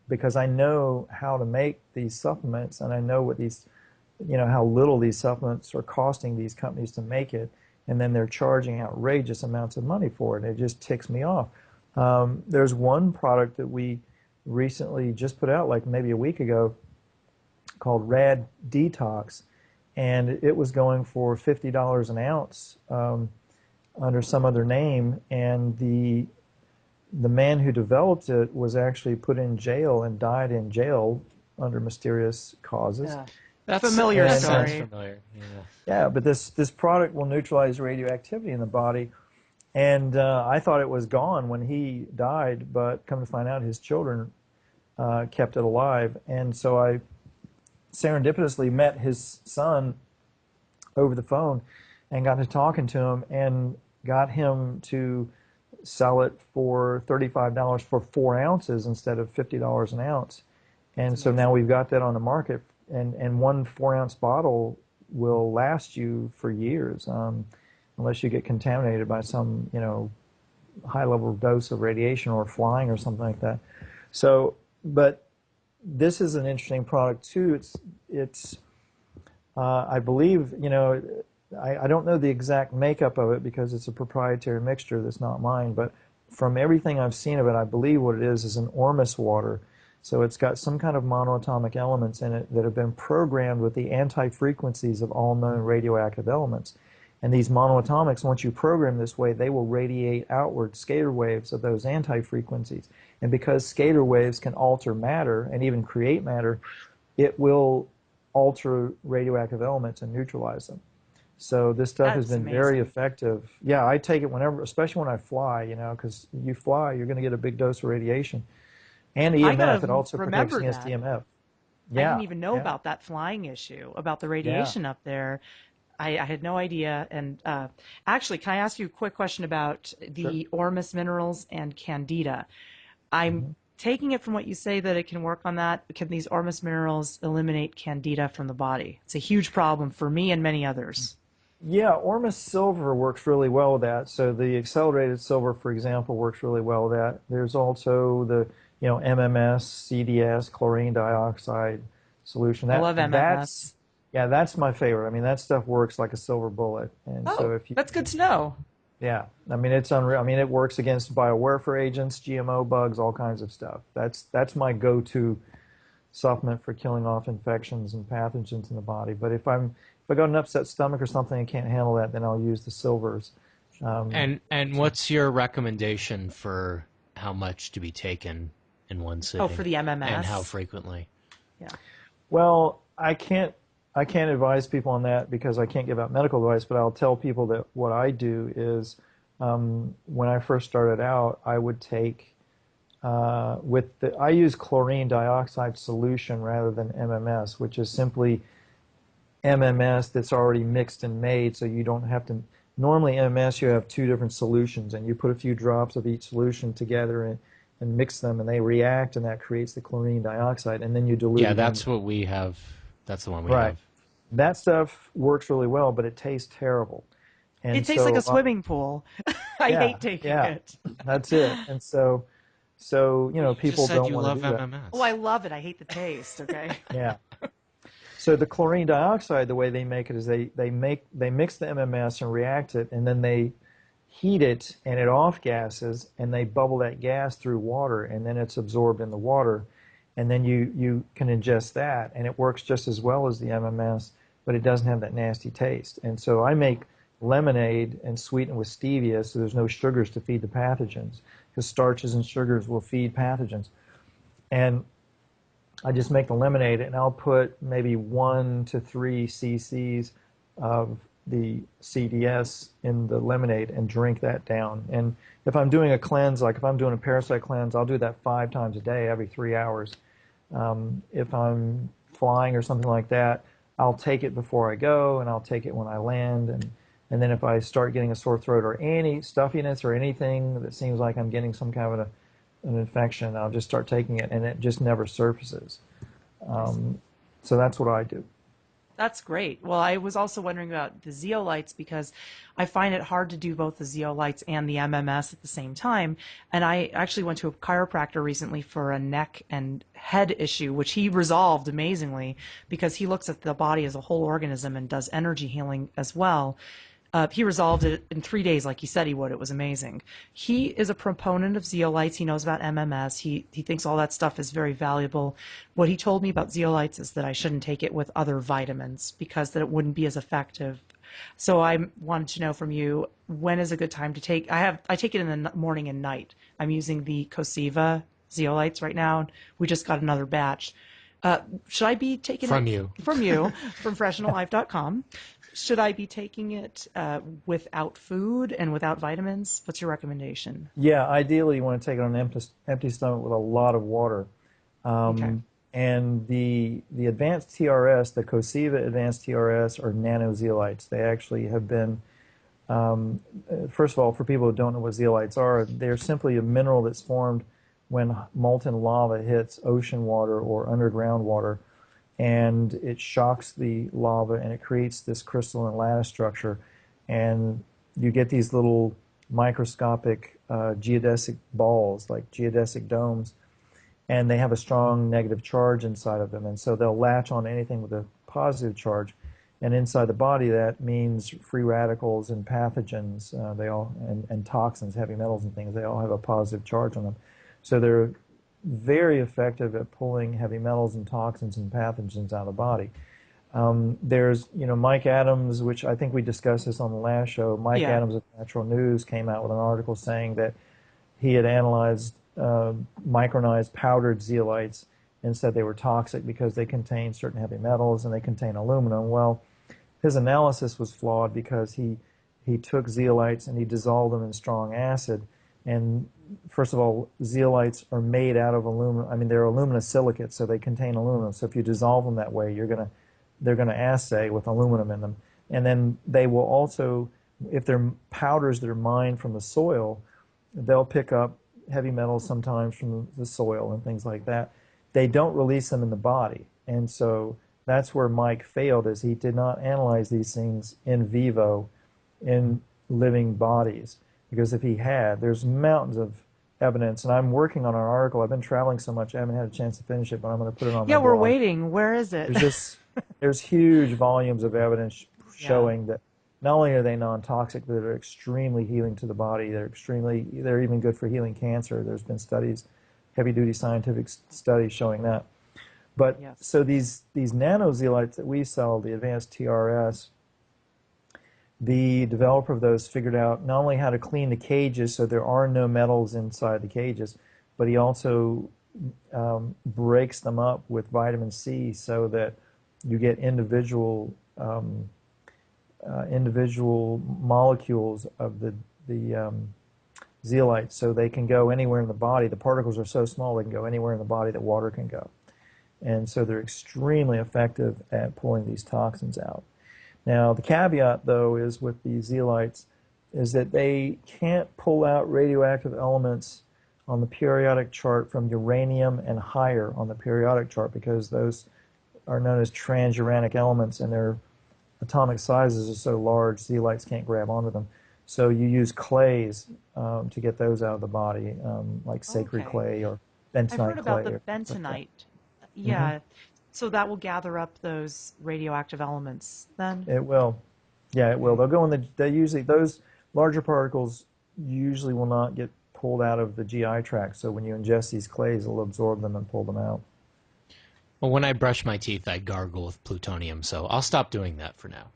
because I know how to make these supplements, and I know what these, how little these supplements are costing these companies to make it, and then they're charging outrageous amounts of money for it. It just ticks me off. There's one product that we recently just put out, like maybe a week ago, called Rad Detox, and it was going for $50 an ounce under some other name, and the man who developed it was actually put in jail and died in jail under mysterious causes. Yeah. That's Familiar that And sounds story. familiar. Yeah. yeah, but this product will neutralize radioactivity in the body, and I thought it was gone when he died, but come to find out, his children kept it alive, and so I serendipitously met his son over the phone and got to talking to him and got him to sell it for $35 for 4 ounces instead of $50 an ounce. That's And so now amazing. we've got that on the market, and one 4-ounce bottle will last you for years, unless you get contaminated by some, high level dose of radiation or flying or something like that. So, but this is an interesting product too. It's I believe, I don't know the exact makeup of it because it's a proprietary mixture that's not mine, but from everything I've seen of it, I believe what it is an Ormus water. So it's got some kind of monoatomic elements in it that have been programmed with the anti-frequencies of all known radioactive elements. And these monoatomics, once you program this way, they will radiate outward scalar waves of those anti-frequencies. And because scalar waves can alter matter and even create matter, it will alter radioactive elements and neutralize them. So this stuff has That's been very amazing. effective. Yeah, I take it whenever, especially when I fly, because you fly, you're going to get a big dose of radiation. And I EMF, it gotta also protects remember against that. EMF. I didn't Yeah, even know yeah, about that flying issue, about the yeah. radiation up there. I had no idea. And actually, can I ask you a quick question about Sure. the Ormus minerals and Candida? I'm Mhm. taking it from what you say that it can work on that. Can these Ormus minerals eliminate Candida from the body? It's a huge problem for me and many others. Yeah, Ormus silver works really well with that. So the accelerated silver, for example, works really well with that. There's also the, MMS, CDS, chlorine dioxide solution. I That love that's MMS. yeah, that's my favorite. I mean, that stuff works like a silver bullet. And so Oh, if you that's good to know. yeah, I mean it's unreal. I mean it works against biowarfare agents, GMO bugs, all kinds of stuff. That's my go-to supplement for killing off infections and pathogens in the body. But if I got an upset stomach or something and can't handle that, then I'll use the silvers. Um, And so, what's your recommendation for how much to be taken in one Oh, for sitting the and how MMS. frequently? Yeah. well, I can't advise people on that because I can't give out medical advice. But I'll tell people that what I do is when I first started out, I would take I use chlorine dioxide solution rather than MMS, which is simply MMS that's already mixed and made, so you don't have to. Normally, MMS, you have two different solutions, and you put a few drops of each solution together and mix them, and they react, and that creates the chlorine dioxide, and then you dilute Yeah, it in. that's what we have. That's the one we Right. have. That stuff works really well, but it tastes terrible. It And tastes like a so, swimming pool. I yeah, hate taking yeah, it. that's it. And so, But you just people said don't you want to love do that. Oh, I MMS. love it. I hate the taste. Okay. Yeah. So the chlorine dioxide, the way they make it is they mix the MMS and react it, and then they heat it and it off gases, and they bubble that gas through water, and then it's absorbed in the water, and then you can ingest that, and it works just as well as the MMS, but it doesn't have that nasty taste. And so I make lemonade and sweeten with stevia, so there's no sugars to feed the pathogens, because starches and sugars will feed pathogens. And I just make the lemonade and I'll put maybe 1 to 3 cc's of the CDS in the lemonade and drink that down. And if I'm doing a cleanse, like if I'm doing a parasite cleanse, I'll do that 5 times a day, every 3 hours. If I'm flying or something like that, I'll take it before I go and I'll take it when I land. And then if I start getting a sore throat or any stuffiness or anything that seems like I'm getting some kind of an infection, I'll just start taking it and it just never surfaces. I see. Um, so that's what I do. That's great. Well, I was also wondering about the zeolites because I find it hard to do both the zeolites and the MMS at the same time. And I actually went to a chiropractor recently for a neck and head issue, which he resolved amazingly because he looks at the body as a whole organism and does energy healing as well. He resolved it in 3 days, like he said he would. It was amazing. He is a proponent of zeolites. He knows about MMS. He thinks all that stuff is very valuable. What he told me about zeolites is that I shouldn't take it with other vitamins because that it wouldn't be as effective. So I wanted to know from you when is a good time to take. I take it in the morning and night. I'm using the Cosiva zeolites right now. We just got another batch. Should I be taking it From you. from you from freshnalife.com? Should I be taking it without food and without vitamins? What's your recommendation? Yeah, ideally you want to take it on an empty stomach with a lot of water. Okay. And the advanced TRS, the Cosiva advanced TRS, are nanozeolites. They actually have been, first of all, for people who don't know what zeolites are, they're simply a mineral that's formed when molten lava hits ocean water or underground water, and it shocks the lava and it creates this crystalline lattice structure, and you get these little microscopic geodesic balls, like geodesic domes, and they have a strong negative charge inside of them, and so they'll latch on anything with a positive charge. And inside the body, that means free radicals and pathogens, they all and toxins, heavy metals and things. They all have a positive charge on them, so they're very effective at pulling heavy metals and toxins and pathogens out of the body. There's, Mike Adams, which I think we discussed this on the last show. Mike Yeah. Adams of Natural News came out with an article saying that he had analyzed micronized powdered zeolites and said they were toxic because they contain certain heavy metals and they contain aluminum. Well, his analysis was flawed because he took zeolites and he dissolved them in strong acid. And first of all, zeolites are made out of aluminum. I mean, they're aluminosilicates, so they contain aluminum. So if you dissolve them that way, they're gonna assay with aluminum in them. And then they will also, if they're powders that are mined from the soil, they'll pick up heavy metals sometimes from the soil and things like that. They don't release them in the body. And so that's where Mike failed, is he did not analyze these things in vivo in living bodies. Because if he had, there's mountains of evidence, and I'm working on an article. I've been traveling so much, I haven't had a chance to finish it, but I'm going to put it on Yeah, my we're blog. waiting. Where is it? There's huge volumes of evidence Yeah. showing that not only are they non-toxic, but they're extremely healing to the body. They're even good for healing cancer. There's been studies, heavy-duty scientific studies showing that. But Yes. so these nanozeolites that we sell, the advanced TRS, the developer of those figured out not only how to clean the cages so there are no metals inside the cages, but he also breaks them up with vitamin C so that you get individual molecules of the zeolites, so they can go anywhere in the body. The particles are so small they can go anywhere in the body that water can go. And so they're extremely effective at pulling these toxins out. Now, the caveat, though, is with these zeolites, is that they can't pull out radioactive elements on the periodic chart from uranium and higher on the periodic chart, because those are known as transuranic elements, and their atomic sizes are so large, zeolites can't grab onto them. So you use clays to get those out of the body, like sacred Okay. clay or I've bentonite heard about clay. the Or things like that. bentonite. Yeah. So that will gather up those radioactive elements then? It will. Yeah, it will. They'll go in they usually, those larger particles usually will not get pulled out of the GI tract. So when you ingest these clays, it'll absorb them and pull them out. Well, when I brush my teeth, I gargle with plutonium, so I'll stop doing that for now,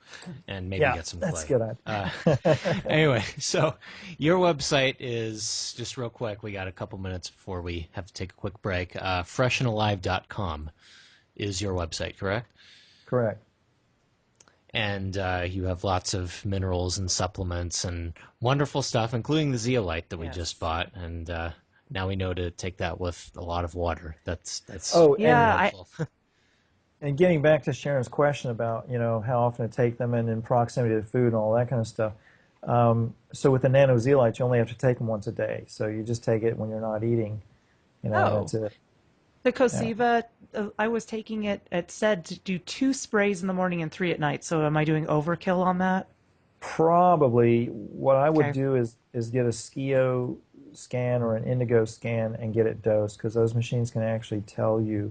and maybe get some that's clay. good. Anyway, so your website is, just real quick, we got a couple minutes before we have to take a quick break. Freshandalive.com is your website, correct? Correct. And you have lots of minerals and supplements and wonderful stuff, including the zeolite that we Yes. just bought. And now we know to take that with a lot of water. That's Oh, Yeah, helpful. and getting back to Sharon's question about, how often to take them and in proximity to food and all that kind of stuff. So with the nanozeolites, you only have to take them once a day. So you just take it when you're not eating. That's it. The Cosiva, I was taking it, it said to do 2 sprays in the morning and 3 at night. So am I doing overkill on that? Probably what I would Okay. do is get a Skio scan or an Indigo scan and get it dosed, because those machines can actually tell you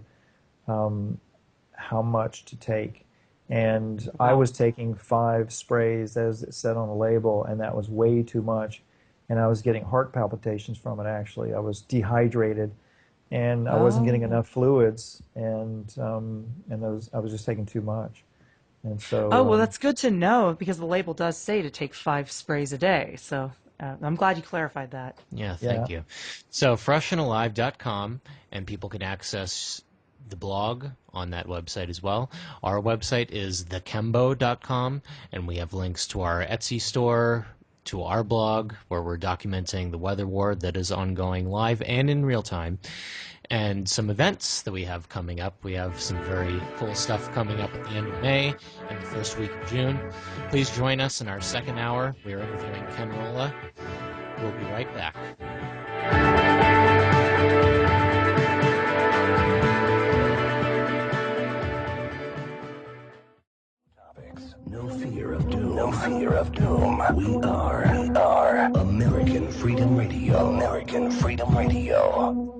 how much to take. And I Wow. was taking 5 sprays, as it said on the label, and that was way too much. And I was getting heart palpitations from it, actually. I was dehydrated, and I wasn't getting Oh. enough fluids, and I was just taking too much. And Oh, well, so, that's good to know because the label does say to take 5 sprays a day. So I'm glad you clarified that. Yeah, yeah. thank you. So freshandalive.com, and people can access the blog on that website as well. Our website is thekembo.com, and we have links to our Etsy store, to our blog, where we're documenting the weather war that is ongoing live and in real time, and some events that we have coming up. We have some very cool stuff coming up at the end of May and the first week of June. Please join us in our second hour. We are interviewing Ken Rolla. We'll be right back. No fear of doom. No fear of doom. We are American Freedom Radio. American Freedom Radio.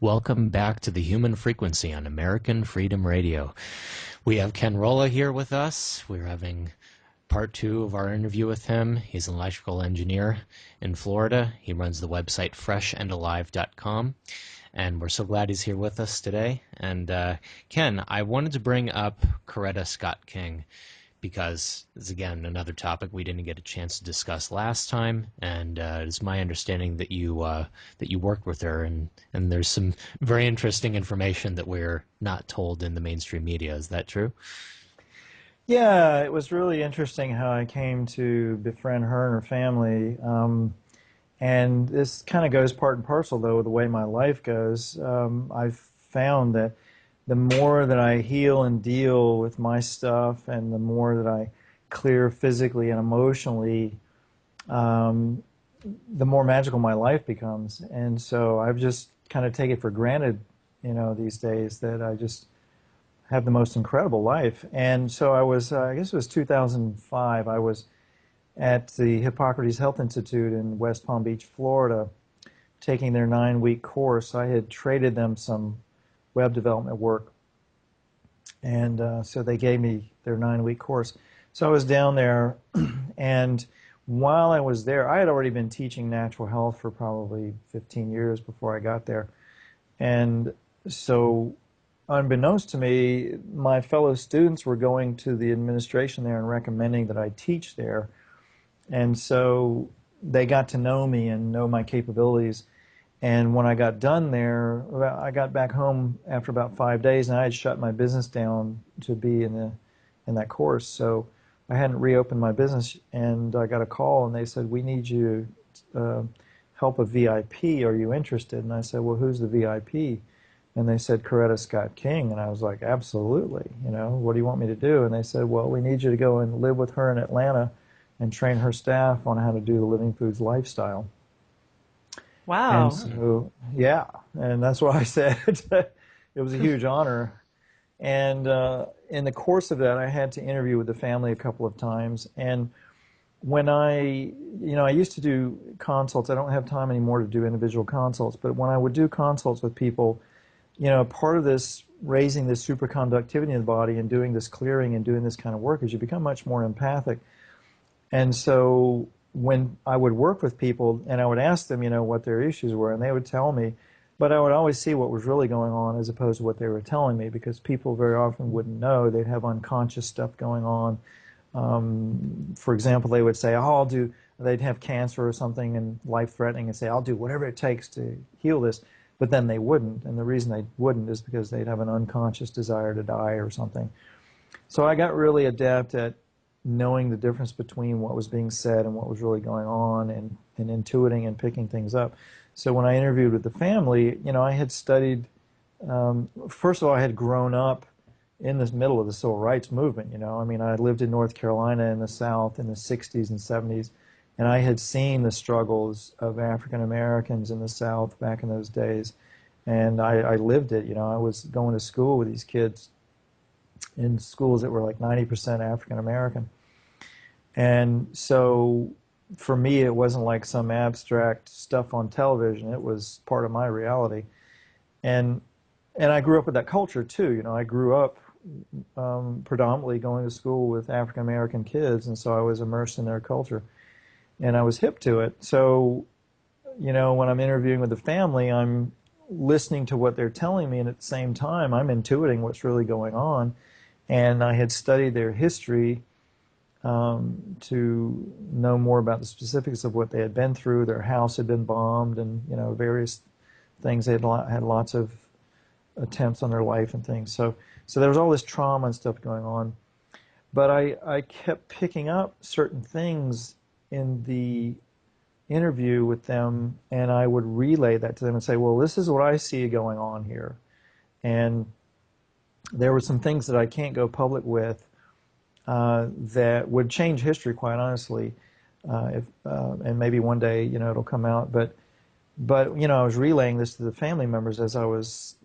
Welcome back to the Human Frequency on American Freedom Radio. We have Ken Rolla here with us. We're having part 2 of our interview with him. He's an electrical engineer in Florida. He runs the website freshandalive.com. And we're so glad he's here with us today. And Ken, I wanted to bring up Coretta Scott King because it's, again, another topic we didn't get a chance to discuss last time. And it's my understanding that you worked with her, and there's some very interesting information that we're not told in the mainstream media. Is that true? Yeah, it was really interesting how I came to befriend her and her family. And this kind of goes part and parcel, though, with the way my life goes. I've found that the more that I heal and deal with my stuff, and the more that I clear physically and emotionally, the more magical my life becomes. And so I've just kind of take it for granted, these days, that I just have the most incredible life. And so I was, I guess it was 2005, I was at the Hippocrates Health Institute in West Palm Beach, Florida, taking their 9-week course. I had traded them some web development work, and so they gave me their 9-week course. So I was down there, and while I was there, I had already been teaching natural health for probably 15 years before I got there. And so unbeknownst to me, my fellow students were going to the administration there and recommending that I teach there. And so they got to know me and know my capabilities. And when I got done there, I got back home after about 5 days, and I had shut my business down to be in that course. So I hadn't reopened my business, and I got a call, and they said, "We need you to help a VIP. Are you interested?" And I said, "Well, who's the VIP?" And they said, "Coretta Scott King." And I was like, "Absolutely. What do you want me to do?" And they said, "Well, we need you to go and live with her in Atlanta and train her staff on how to do the Living Foods lifestyle." Wow. And so, yeah, and that's what I said. It was a huge honor. And in the course of that, I had to interview with the family a couple of times. And when I used to do consults. I don't have time anymore to do individual consults, but when I would do consults with people, part of this raising this superconductivity in the body and doing this clearing and doing this kind of work is you become much more empathic. And so when I would work with people and I would ask them, what their issues were, and they would tell me, but I would always see what was really going on as opposed to what they were telling me, because people very often wouldn't know. They'd have unconscious stuff going on. For example, they would say, they'd have cancer or something and life-threatening, and say, "I'll do whatever it takes to heal this." But then they wouldn't. And the reason they wouldn't is because they'd have an unconscious desire to die or something. So I got really adept at knowing the difference between what was being said and what was really going on, and intuiting and picking things up. So when I interviewed with the family, I had studied, first of all, I had grown up in the middle of the civil rights movement. I lived in North Carolina in the South in the 60s and 70s, and I had seen the struggles of African Americans in the South back in those days, and I lived it. I was going to school with these kids in schools that were like 90% African American. And so for me, it wasn't like some abstract stuff on television. It was part of my reality. And I grew up with that culture too. I grew up predominantly going to school with African American kids, and so I was immersed in their culture, and I was hip to it. So, when I'm interviewing with the family, I'm listening to what they're telling me, and at the same time, I'm intuiting what's really going on. And I had studied their history to know more about the specifics of what they had been through. Their house had been bombed, and various things. They had lots of attempts on their life and things. So there was all this trauma and stuff going on. But I kept picking up certain things in the interview with them, and I would relay that to them and say, "Well, this is what I see going on here." And there were some things that I can't go public with that would change history, quite honestly. And maybe one day, it'll come out. But I was relaying this to the family members as I was,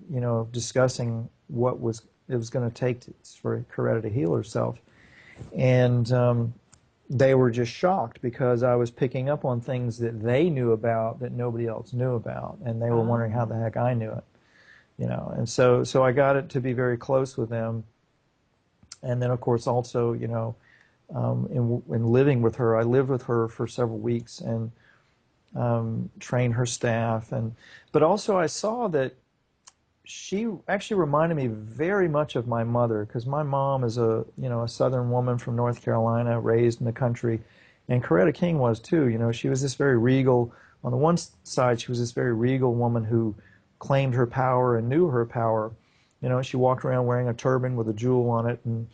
discussing what it was going to take for Coretta to heal herself. And they were just shocked because I was picking up on things that they knew about that nobody else knew about, and they were wondering how the heck I knew it. And so I got it to be very close with them. And then, of course, also, in living with her, I lived with her for several weeks and trained her staff. But also I saw that she actually reminded me very much of my mother, because my mom is a Southern woman from North Carolina, raised in the country, and Coretta King was too. She was this very regal. On the one side, she was this very regal woman who claimed her power and knew her power. She walked around wearing a turban with a jewel on it, and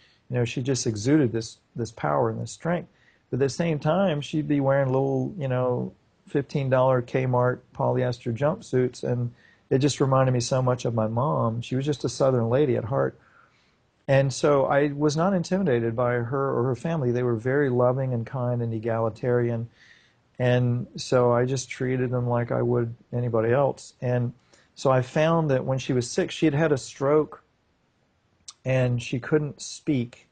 she just exuded this power and this strength. But at the same time, she'd be wearing little $15 Kmart polyester jumpsuits, and it just reminded me so much of my mom. She was just a Southern lady at heart. And so I was not intimidated by her or her family. They were very loving and kind and egalitarian. And so I just treated them like I would anybody else. And so I found that when she was sick, she had had a stroke and she couldn't speak,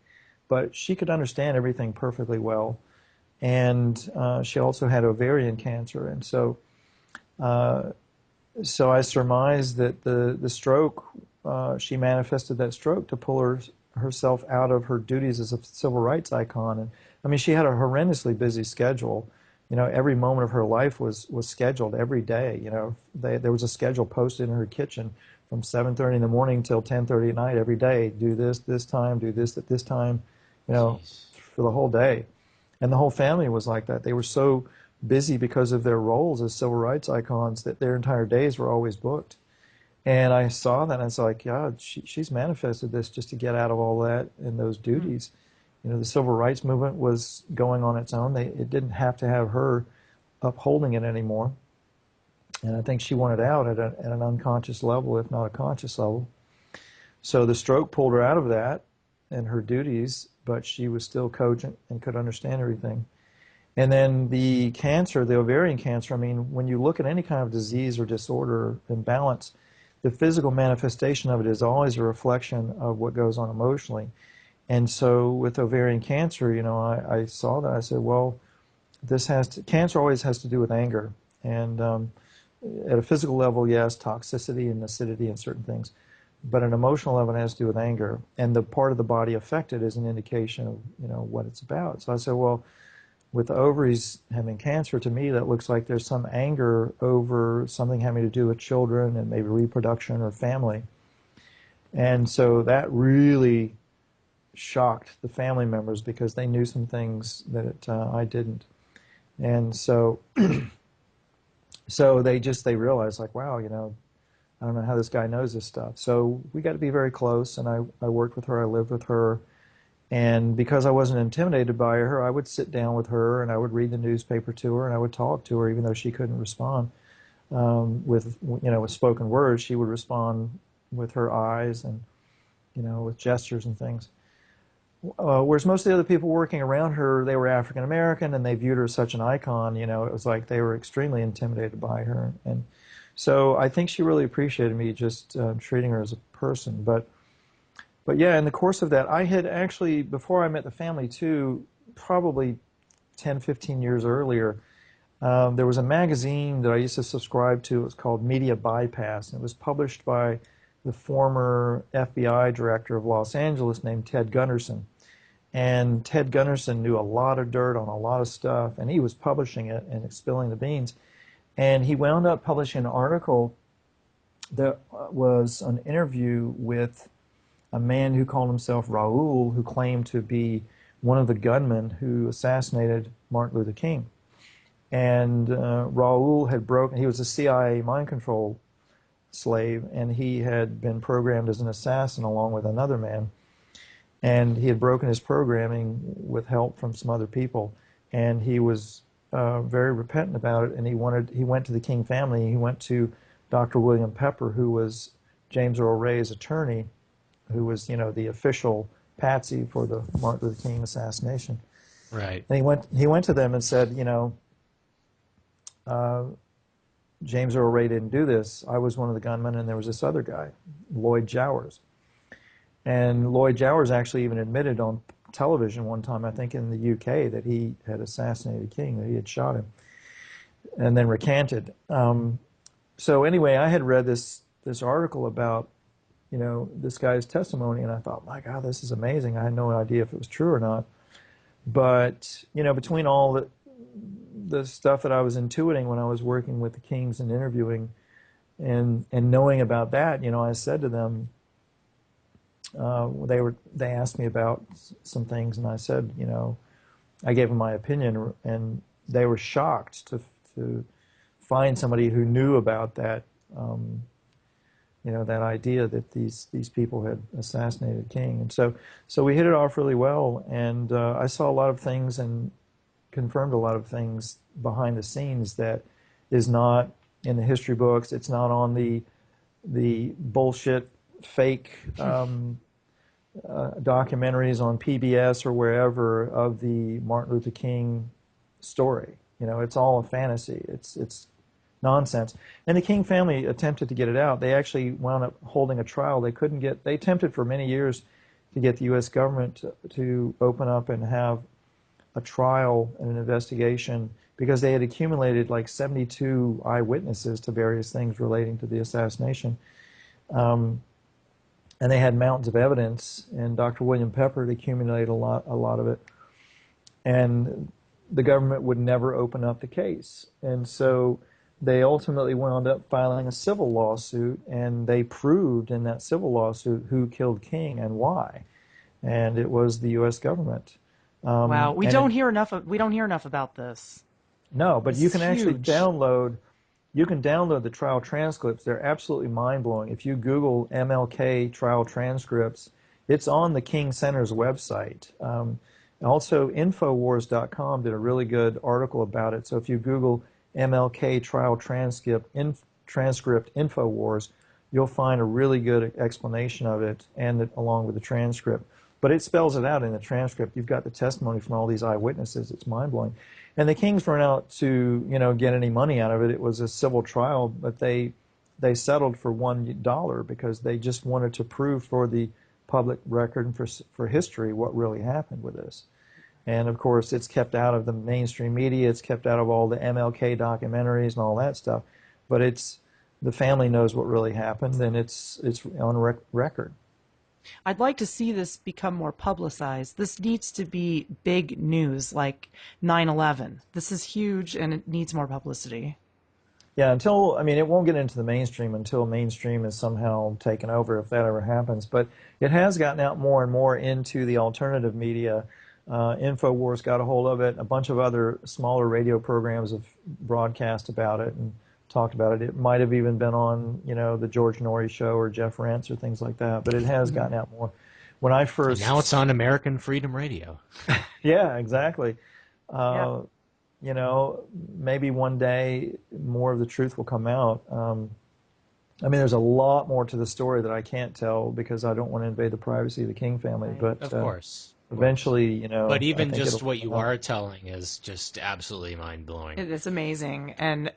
but she could understand everything perfectly well. And she also had ovarian cancer. And so I surmised that the stroke, she manifested that stroke to pull herself out of her duties as a civil rights icon. And I mean, she had a horrendously busy schedule. Every moment of her life was scheduled every day. There was a schedule posted in her kitchen from 7:30 in the morning till 10:30 at night every day. Do this time, do this at this time, Jeez. for the whole day. And the whole family was like that. They were so busy because of their roles as civil rights icons that their entire days were always booked. And I saw that and I was like, God, she's manifested this just to get out of all that and those duties. The civil rights movement was going on its own. It didn't have to have her upholding it anymore. And I think she wanted out at an unconscious level, if not a conscious level. So the stroke pulled her out of that and her duties, but she was still cogent and could understand everything. And then the cancer, the ovarian cancer, I mean, when you look at any kind of disease or disorder or imbalance, the physical manifestation of it is always a reflection of what goes on emotionally. And so with ovarian cancer, I saw that. I said, well, cancer always has to do with anger. And at a physical level, yes, toxicity and acidity and certain things. But an emotional level, it has to do with anger. And the part of the body affected is an indication of, what it's about. So I said, well, with the ovaries having cancer, to me, that looks like there's some anger over something having to do with children and maybe reproduction or family. And so that really shocked the family members because they knew some things that I didn't. And so they realized, like, wow, I don't know how this guy knows this stuff. So we got to be very close, and I worked with her, I lived with her. And because I wasn't intimidated by her, I would sit down with her and I would read the newspaper to her and I would talk to her even though she couldn't respond with spoken words. She would respond with her eyes and, with gestures and things. Whereas most of the other people working around her, they were African American and they viewed her as such an icon. It was like they were extremely intimidated by her. And so I think she really appreciated me just treating her as a person. But yeah, in the course of that, I had actually, before I met the family too, probably 10, 15 years earlier, there was a magazine that I used to subscribe to. It was called Media Bypass, and it was published by the former FBI director of Los Angeles named Ted Gunderson. And Ted Gunderson knew a lot of dirt on a lot of stuff, and he was publishing it and spilling the beans. And he wound up publishing an article that was an interview with a man who called himself Raul, who claimed to be one of the gunmen who assassinated Martin Luther King. And Raul he was a CIA mind control slave, and he had been programmed as an assassin along with another man. And he had broken his programming with help from some other people. And he was very repentant about it, and he went to the King family. He went to Dr. William Pepper, who was James Earl Ray's attorney, who was, the official patsy for the Martin Luther King assassination. Right. And he went to them and said, James Earl Ray didn't do this. I was one of the gunmen, and there was this other guy, Lloyd Jowers. And Lloyd Jowers actually even admitted on television one time, I think in the UK, that he had assassinated King, that he had shot him, and then recanted. So anyway, I had read this this article about, this guy's testimony, and I thought, my God, this is amazing. I had no idea if it was true or not. But, between all the stuff that I was intuiting when I was working with the Kings and interviewing and knowing about that, I said to them, they asked me about some things, and I said, I gave them my opinion, and they were shocked to find somebody who knew about that, that idea that these people had assassinated King. And so we hit it off really well, and I saw a lot of things and confirmed a lot of things behind the scenes that is not in the history books. It's not on the bullshit fake documentaries on PBS or wherever of the Martin Luther King story. It's all a fantasy. It's nonsense. And the King family attempted to get it out. They actually wound up holding a trial. They attempted for many years to get the U.S. government to open up and have a trial and an investigation, because they had accumulated like 72 eyewitnesses to various things relating to the assassination. And they had mountains of evidence, and Dr. William Pepper had accumulated a lot of it. And the government would never open up the case. And so they ultimately wound up filing a civil lawsuit, and they proved in that civil lawsuit who killed King and why. And it was the U.S. government. Wow, we don't hear enough about this. No, but you can actually huge. download the trial transcripts. They're absolutely mind-blowing. If you Google MLK trial transcripts, it's on the King Center's website. Also, Infowars.com did a really good article about it. So if you Google MLK trial transcript Infowars, you'll find a really good explanation of it, and along with the transcript. But it spells it out in the transcript. You've got the testimony from all these eyewitnesses. It's mind-blowing. And the Kings weren't out to, get any money out of it. It was a civil trial, but they settled for $1 because they just wanted to prove for the public record and for history what really happened with this. And of course, it's kept out of the mainstream media. It's kept out of all the MLK documentaries and all that stuff. But the family knows what really happened, and it's on record. I'd like to see this become more publicized. This needs to be big news, like 9/11. This is huge, and it needs more publicity. Yeah, it won't get into the mainstream until mainstream is somehow taken over, if that ever happens. But it has gotten out more and more into the alternative media. Infowars got a hold of it. A bunch of other smaller radio programs have broadcast about it and talked about it. It might have even been on, the George Norrie show or Jeff Rance or things like that. But it has gotten out more. When I first now it's on American Freedom Radio. Yeah, exactly. Yeah. Maybe one day more of the truth will come out. There's a lot more to the story that I can't tell because I don't want to invade the privacy of the King family. Right. But Of course. Eventually, But even I think just it'll what you come out. are telling is just absolutely mind-blowing. It's amazing, and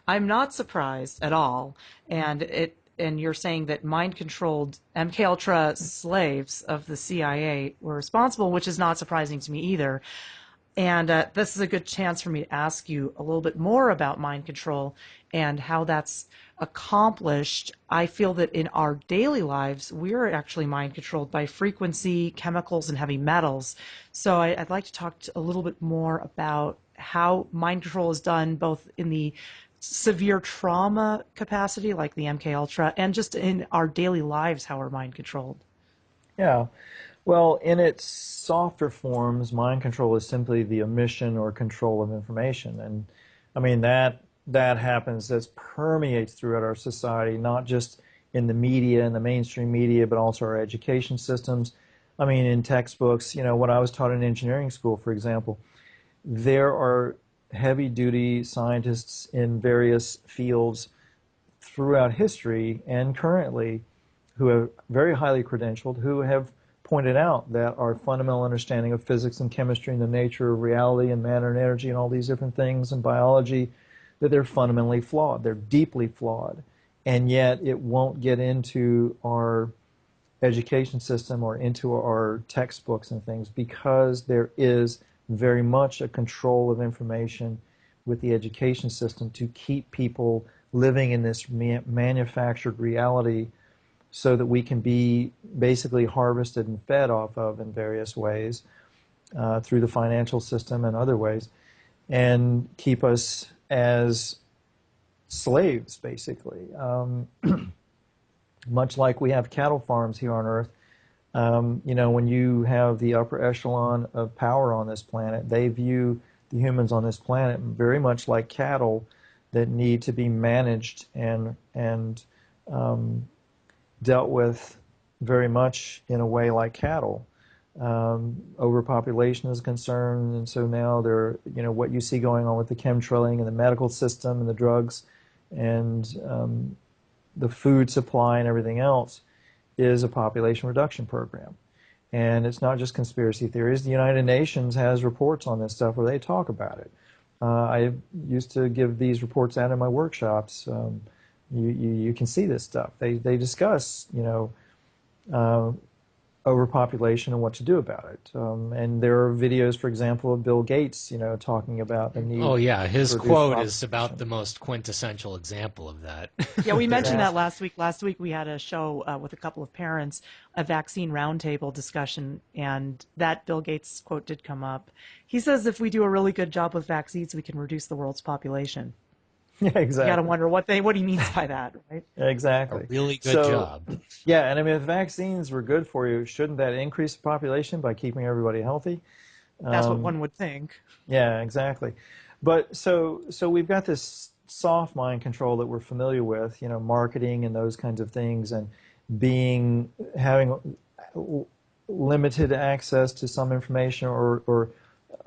I'm not surprised at all. And you're saying that mind-controlled MKUltra slaves of the CIA were responsible, which is not surprising to me either. And this is a good chance for me to ask you a little bit more about mind control and how that's accomplished. I feel that in our daily lives, we're actually mind controlled by frequency, chemicals, and heavy metals. So I'd like to talk a little bit more about how mind control is done both in the severe trauma capacity, like the MKUltra, and just in our daily lives, how we're mind controlled. Yeah. Well, in its softer forms, mind control is simply the omission or control of information. And that happens, that permeates throughout our society, not just in the media and the mainstream media, but also our education systems. In textbooks, when I was taught in engineering school, for example, there are heavy-duty scientists in various fields throughout history and currently who are very highly credentialed, who have pointed out that our fundamental understanding of physics and chemistry and the nature of reality and matter and energy and all these different things and biology, that they're fundamentally flawed. They're deeply flawed. And yet it won't get into our education system or into our textbooks and things because there is very much a control of information with the education system to keep people living in this manufactured reality so that we can be basically harvested and fed off of in various ways through the financial system and other ways, and keep us as slaves, basically. Much like we have cattle farms here on Earth, when you have the upper echelon of power on this planet, they view the humans on this planet very much like cattle that need to be managed and dealt with very much in a way like cattle. Overpopulation is concerned, and so now what you see going on with the chemtrailing and the medical system and the drugs and the food supply and everything else is a population reduction program. And it's not just conspiracy theories. The United Nations has reports on this stuff where they talk about it. I used to give these reports out in my workshops. You can see this stuff. They discuss, overpopulation and what to do about it. And there are videos, for example, of Bill Gates, talking about the need. Oh yeah, his to reduce quote is population. about the most quintessential example of that. Yeah, we mentioned that last week. Last week we had a show with a couple of parents, a vaccine roundtable discussion, and that Bill Gates quote did come up. He says if we do a really good job with vaccines, we can reduce the world's population. Yeah, You exactly. got to wonder what he means by that, right? Exactly. A really good So, job. Yeah, and I mean, if vaccines were good for you, shouldn't that increase the population by keeping everybody healthy? That's what one would think. Yeah, exactly. But so we've got this soft mind control that we're familiar with, marketing and those kinds of things, and having limited access to some information, or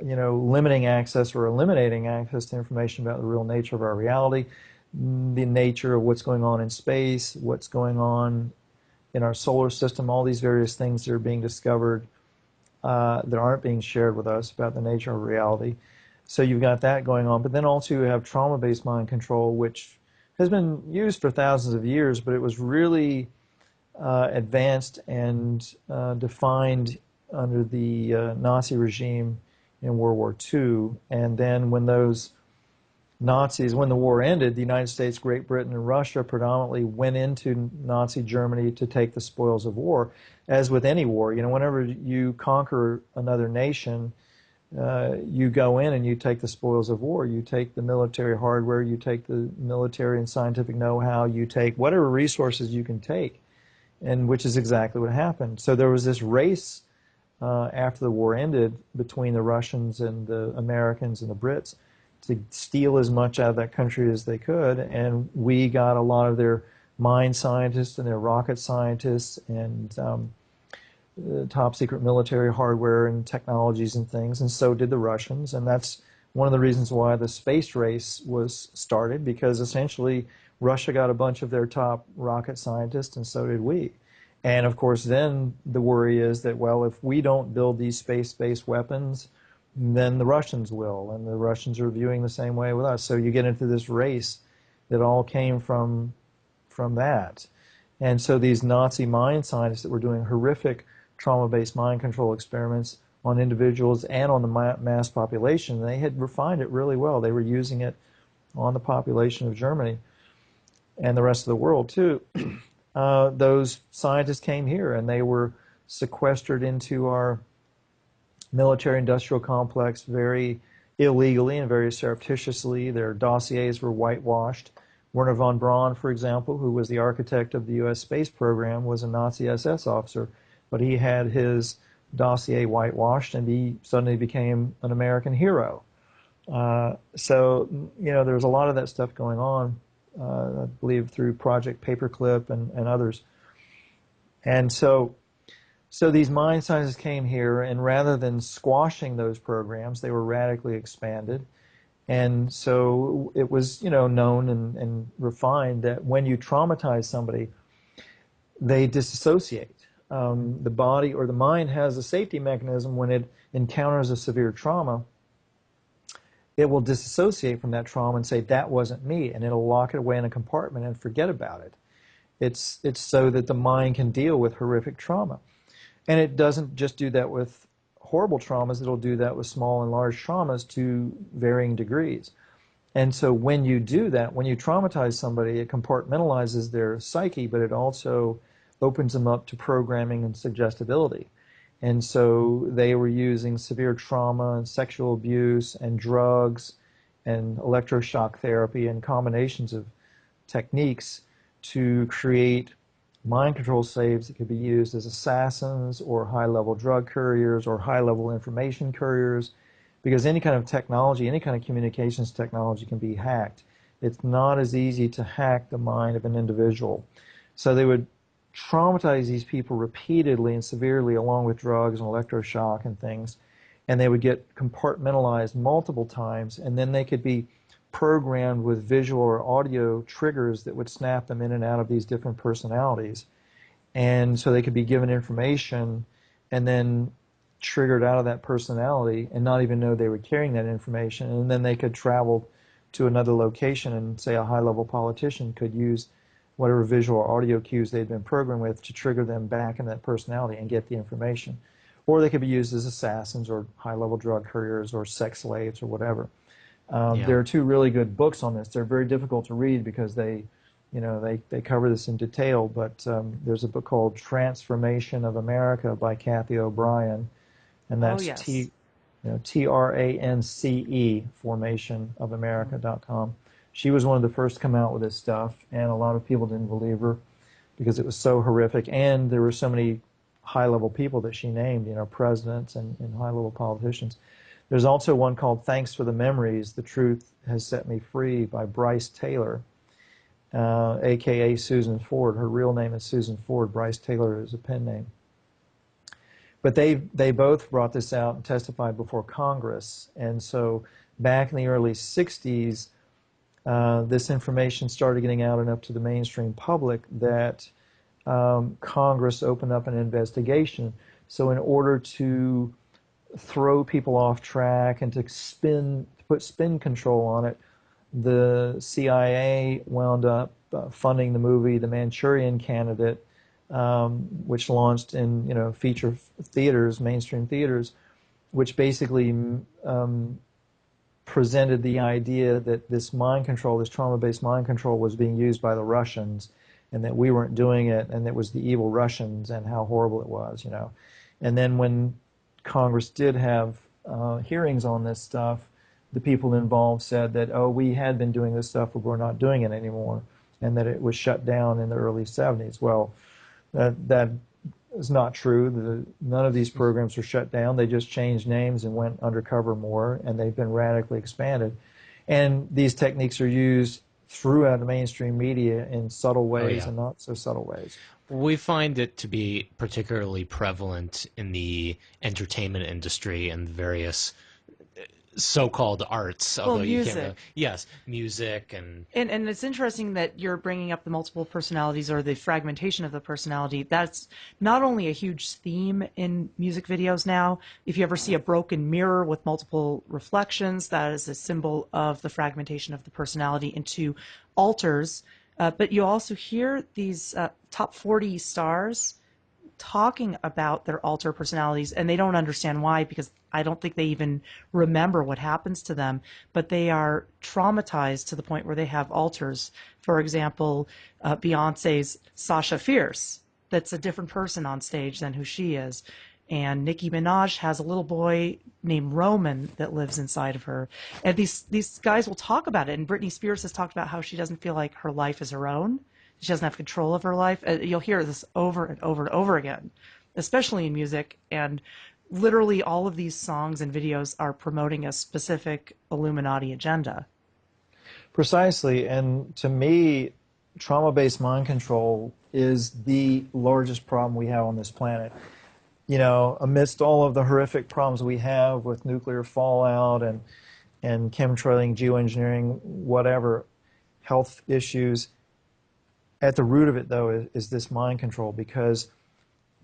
limiting access or eliminating access to information about the real nature of our reality, the nature of what's going on in space, what's going on in our solar system, all these various things that are being discovered that aren't being shared with us about the nature of reality. So you've got that going on. But then also you have trauma-based mind control, which has been used for thousands of years, but it was really advanced and defined under the Nazi regime in World War II. And then when those Nazis, when the war ended, the United States, Great Britain, and Russia predominantly went into Nazi Germany to take the spoils of war. As with any war, whenever you conquer another nation, you go in and you take the spoils of war. You take the military hardware, you take the military and scientific know-how, you take whatever resources you can take, and which is exactly what happened. So there was this race after the war ended between the Russians and the Americans and the Brits to steal as much out of that country as they could, and we got a lot of their mine scientists and their rocket scientists and top secret military hardware and technologies and things, and so did the Russians. And that's one of the reasons why the space race was started, because essentially Russia got a bunch of their top rocket scientists, and so did we. And of course then the worry is that, well, if we don't build these space-based weapons, then the Russians will, and the Russians are viewing the same way with us. So you get into this race that all came from that. And so these Nazi mind scientists that were doing horrific trauma-based mind control experiments on individuals and on the mass population, they had refined it really well. They were using it on the population of Germany and the rest of the world too. Those scientists came here and they were sequestered into our military-industrial complex very illegally and very surreptitiously. Their dossiers were whitewashed. Werner von Braun, for example, who was the architect of the U.S. space program, was a Nazi SS officer, but he had his dossier whitewashed and he suddenly became an American hero. So, there's a lot of that stuff going on, I believe, through Project Paperclip and others. And so these mind scientists came here, and rather than squashing those programs, they were radically expanded. And so it was, known and refined that when you traumatize somebody, they disassociate. The body or the mind has a safety mechanism when it encounters a severe trauma. It will disassociate from that trauma and say, that wasn't me, and it'll lock it away in a compartment and forget about it. It's so that the mind can deal with horrific trauma. And it doesn't just do that with horrible traumas, it'll do that with small and large traumas to varying degrees. And so when you do that, when you traumatize somebody, it compartmentalizes their psyche, but it also opens them up to programming and suggestibility. And so they were using severe trauma and sexual abuse and drugs and electroshock therapy and combinations of techniques to create mind control slaves that could be used as assassins or high-level drug couriers or high-level information couriers, because any kind of technology, any kind of communications technology can be hacked. It's not as easy to hack the mind of an individual. So they would traumatize these people repeatedly and severely along with drugs and electroshock and things, and they would get compartmentalized multiple times, and then they could be programmed with visual or audio triggers that would snap them in and out of these different personalities. And so they could be given information and then triggered out of that personality and not even know they were carrying that information. And then they could travel to another location, and say a high-level politician could use whatever visual or audio cues they'd been programmed with to trigger them back in that personality and get the information. Or they could be used as assassins or high-level drug couriers or sex slaves or whatever. There are two really good books on this. They're very difficult to read because they cover this in detail, but there's a book called Transformation of America by Kathy O'Brien, and Oh, that's yes. TRANCE, formationofamerica.com. She was one of the first to come out with this stuff, and a lot of people didn't believe her because it was so horrific, and there were so many high-level people that she named, presidents and high-level politicians. There's also one called Thanks for the Memories, The Truth Has Set Me Free by Bryce Taylor, a.k.a. Susan Ford. Her real name is Susan Ford. Bryce Taylor is a pen name. But they both brought this out and testified before Congress. And so back in the early 60s, this information started getting out and up to the mainstream public that Congress opened up an investigation. So in order to throw people off track and to put spin control on it, the CIA wound up funding the movie The Manchurian Candidate, which launched in feature theaters, mainstream theaters, which basically presented the idea that this mind control, this trauma-based mind control, was being used by the Russians, and that we weren't doing it, and it was the evil Russians, and how horrible it was. And then when Congress did have hearings on this stuff, the people involved said that, we had been doing this stuff, but we're not doing it anymore, and that it was shut down in the early 70s. Well, that is not true. None of these programs were shut down. They just changed names and went undercover more, and they've been radically expanded. And these techniques are used throughout the mainstream media in subtle ways and not so subtle ways. We find it to be particularly prevalent in the entertainment industry and various so-called arts. Well, music. Yes, music and it's interesting that you're bringing up the multiple personalities or the fragmentation of the personality. That's not only a huge theme in music videos now. If you ever see a broken mirror with multiple reflections, that is a symbol of the fragmentation of the personality into alters. But you also hear these top 40 stars talking about their alter personalities, and they don't understand why, because I don't think they even remember what happens to them, but they are traumatized to the point where they have alters. For example, Beyonce's Sasha Fierce, that's a different person on stage than who she is. And Nicki Minaj has a little boy named Roman that lives inside of her. And these guys will talk about it. And Britney Spears has talked about how she doesn't feel like her life is her own. She doesn't have control of her life. You'll hear this over and over and over again, especially in music. And literally all of these songs and videos are promoting a specific Illuminati agenda. Precisely. And to me, trauma-based mind control is the largest problem we have on this planet. Amidst all of the horrific problems we have with nuclear fallout and chemtrailing, geoengineering, whatever, health issues, at the root of it, though, is this mind control, because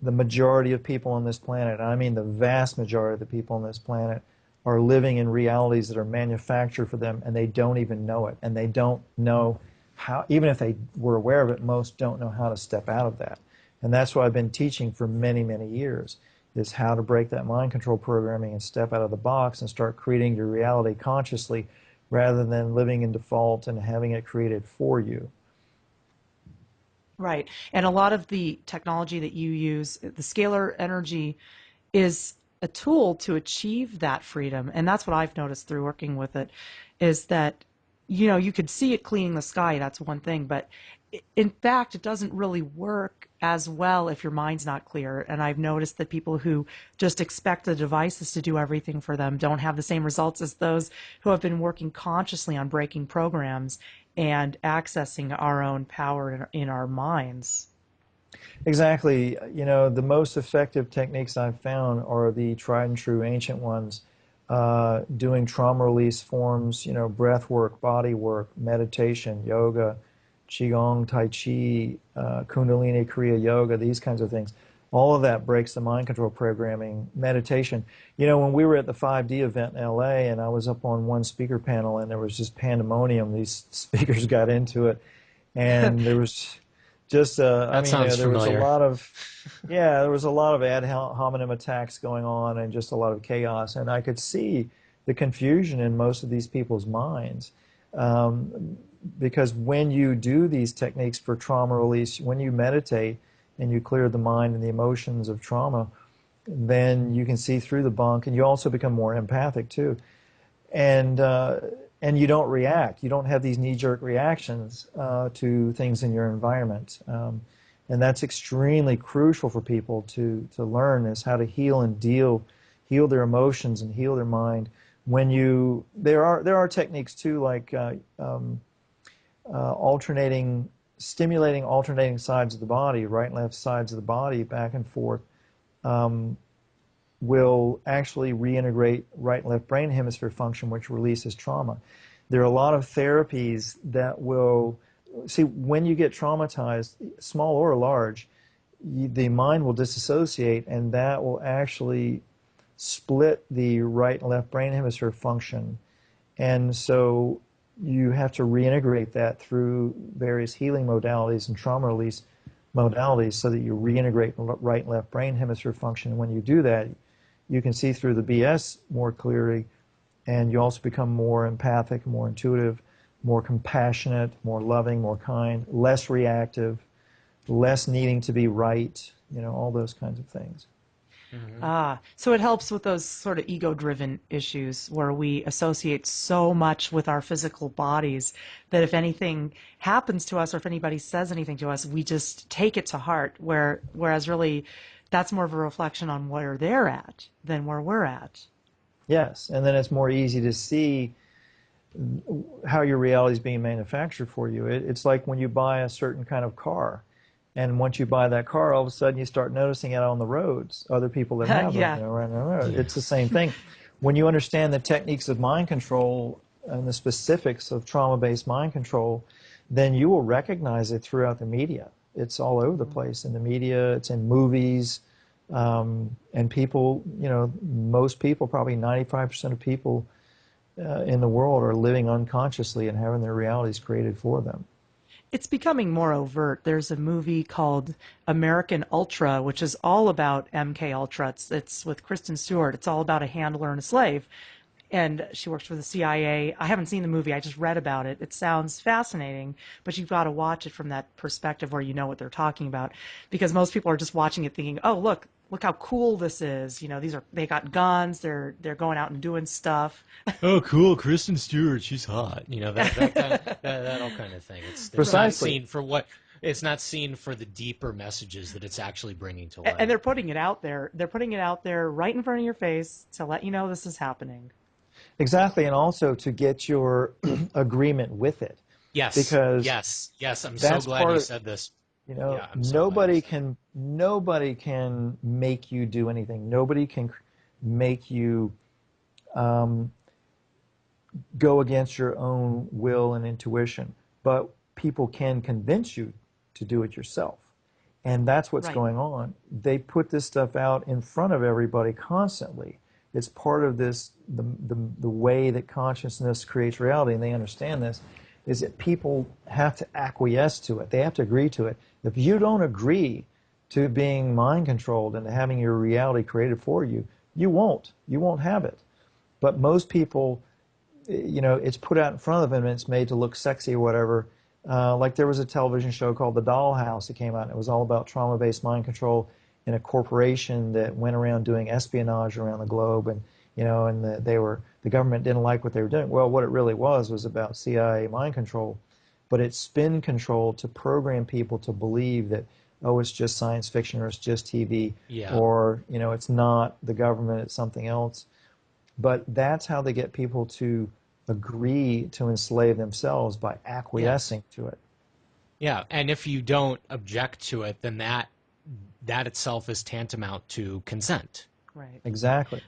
the majority of people on this planet, I mean the vast majority of the people on this planet, are living in realities that are manufactured for them, and they don't even know it. And they don't know how, even if they were aware of it, most don't know how to step out of that. And that's what I've been teaching for many, many years, is how to break that mind control programming and step out of the box and start creating your reality consciously, rather than living in default and having it created for you. Right. And a lot of the technology that you use, the scalar energy, is a tool to achieve that freedom. And that's what I've noticed through working with it, is that, you could see it cleaning the sky, that's one thing, but in fact, it doesn't really work as well if your mind's not clear. And I've noticed that people who just expect the devices to do everything for them don't have the same results as those who have been working consciously on breaking programs and accessing our own power in our minds. Exactly. The most effective techniques I've found are the tried and true ancient ones, doing trauma release forms, breath work, body work, meditation, yoga, qigong, tai chi, kundalini, kriya yoga, these kinds of things. All of that breaks the mind control programming. Meditation. When we were at the 5D event in LA and I was up on one speaker panel and there was just pandemonium, these speakers got into it, and there was just, That sounds there was a familiar. lot of, yeah, there was a lot of ad hominem attacks going on and just a lot of chaos. And I could see the confusion in most of these people's minds. Because when you do these techniques for trauma release, when you meditate and you clear the mind and the emotions of trauma, then you can see through the bunk, and you also become more empathic too. And you don't react. You don't have these knee-jerk reactions to things in your environment. And that's extremely crucial for people to learn, is how to heal and heal their emotions and heal their mind. There are techniques too, like stimulating alternating sides of the body, right and left sides of the body, back and forth, will actually reintegrate right and left brain hemisphere function, which releases trauma. There are a lot of therapies that will, see, when you get traumatized, small or large, the mind will disassociate, and that will actually split the right and left brain hemisphere function. And so you have to reintegrate that through various healing modalities and trauma release modalities so that you reintegrate right and left brain hemisphere function. And when you do that, you can see through the BS more clearly, and you also become more empathic, more intuitive, more compassionate, more loving, more kind, less reactive, less needing to be right, all those kinds of things. Mm-hmm. So it helps with those sort of ego-driven issues where we associate so much with our physical bodies that if anything happens to us or if anybody says anything to us, we just take it to heart, whereas really that's more of a reflection on where they're at than where we're at. Yes, and then it's more easy to see how your reality is being manufactured for you. It's like when you buy a certain kind of car. And once you buy that car, all of a sudden you start noticing it on the roads, other people that have Yeah. them, right on the road. It's the same thing. When you understand the techniques of mind control and the specifics of trauma-based mind control, then you will recognize it throughout the media. It's all over the place in the media, it's in movies, and people, most people, probably 95% of people in the world are living unconsciously and having their realities created for them. It's becoming more overt. There's a movie called American Ultra, which is all about MK Ultra. It's with Kristen Stewart. It's all about a handler and a slave. And she works for the CIA. I haven't seen the movie. I just read about it. It sounds fascinating, but you've got to watch it from that perspective where you know what they're talking about. Because most people are just watching it thinking, oh, look how cool this is. They got guns. They're going out and doing stuff. Oh, cool, Kristen Stewart, she's hot. That all kind of thing. It's not seen for what. It's not seen for the deeper messages that it's actually bringing to light. And they're putting it out there. They're putting it out there right in front of your face to let you know this is happening. Exactly, and also to get your agreement with it. Yes. Because yes. I'm so glad you said this. Nobody can make you do anything. Nobody can make you go against your own will and intuition. But people can convince you to do it yourself. And that's what's going on. They put this stuff out in front of everybody constantly. It's part of this, the way that consciousness creates reality, and they understand this, is that people have to acquiesce to it. They have to agree to it. If you don't agree to being mind controlled and to having your reality created for you, you won't have it. But most people it's put out in front of them and it's made to look sexy or whatever. Like there was a television show called The Dollhouse that came out, and it was all about trauma-based mind control in a corporation that went around doing espionage around the globe, and the government didn't like what they were doing. Well, what it really was about CIA mind control, but it's spin control to program people to believe that, oh, it's just science fiction, or it's just TV, or it's not the government, it's something else. But that's how they get people to agree to enslave themselves, by acquiescing to it. Yeah, and if you don't object to it, then that itself is tantamount to consent. Right. Exactly.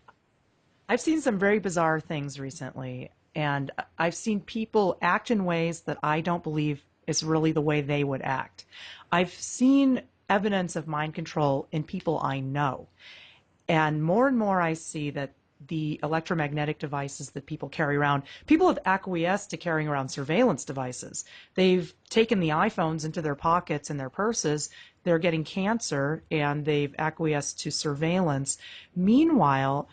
I've seen some very bizarre things recently, and I've seen people act in ways that I don't believe is really the way they would act. I've seen evidence of mind control in people I know, and more I see that the electromagnetic devices that people carry around, people have acquiesced to carrying around surveillance devices. They've taken the iPhones into their pockets and their purses. They're getting cancer, and they've acquiesced to surveillance. Meanwhile,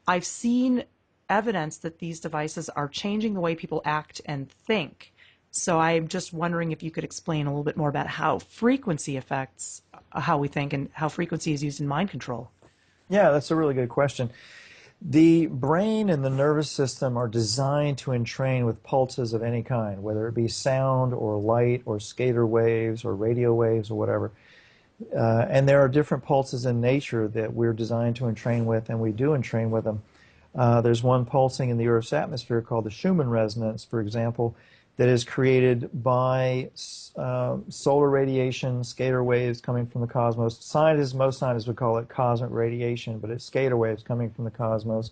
I've seen evidence that these devices are changing the way people act and think. So I'm just wondering if you could explain a little bit more about how frequency affects how we think and how frequency is used in mind control. Yeah, that's a really good question. The brain and the nervous system are designed to entrain with pulses of any kind, whether it be sound or light or scalar waves or radio waves or whatever. And there are different pulses in nature that we're designed to entrain with, and we do entrain with them. There's one pulsing in the Earth's atmosphere called the Schumann resonance, for example, that is created by solar radiation, scalar waves coming from the cosmos. Most scientists would call it cosmic radiation, but it's scalar waves coming from the cosmos.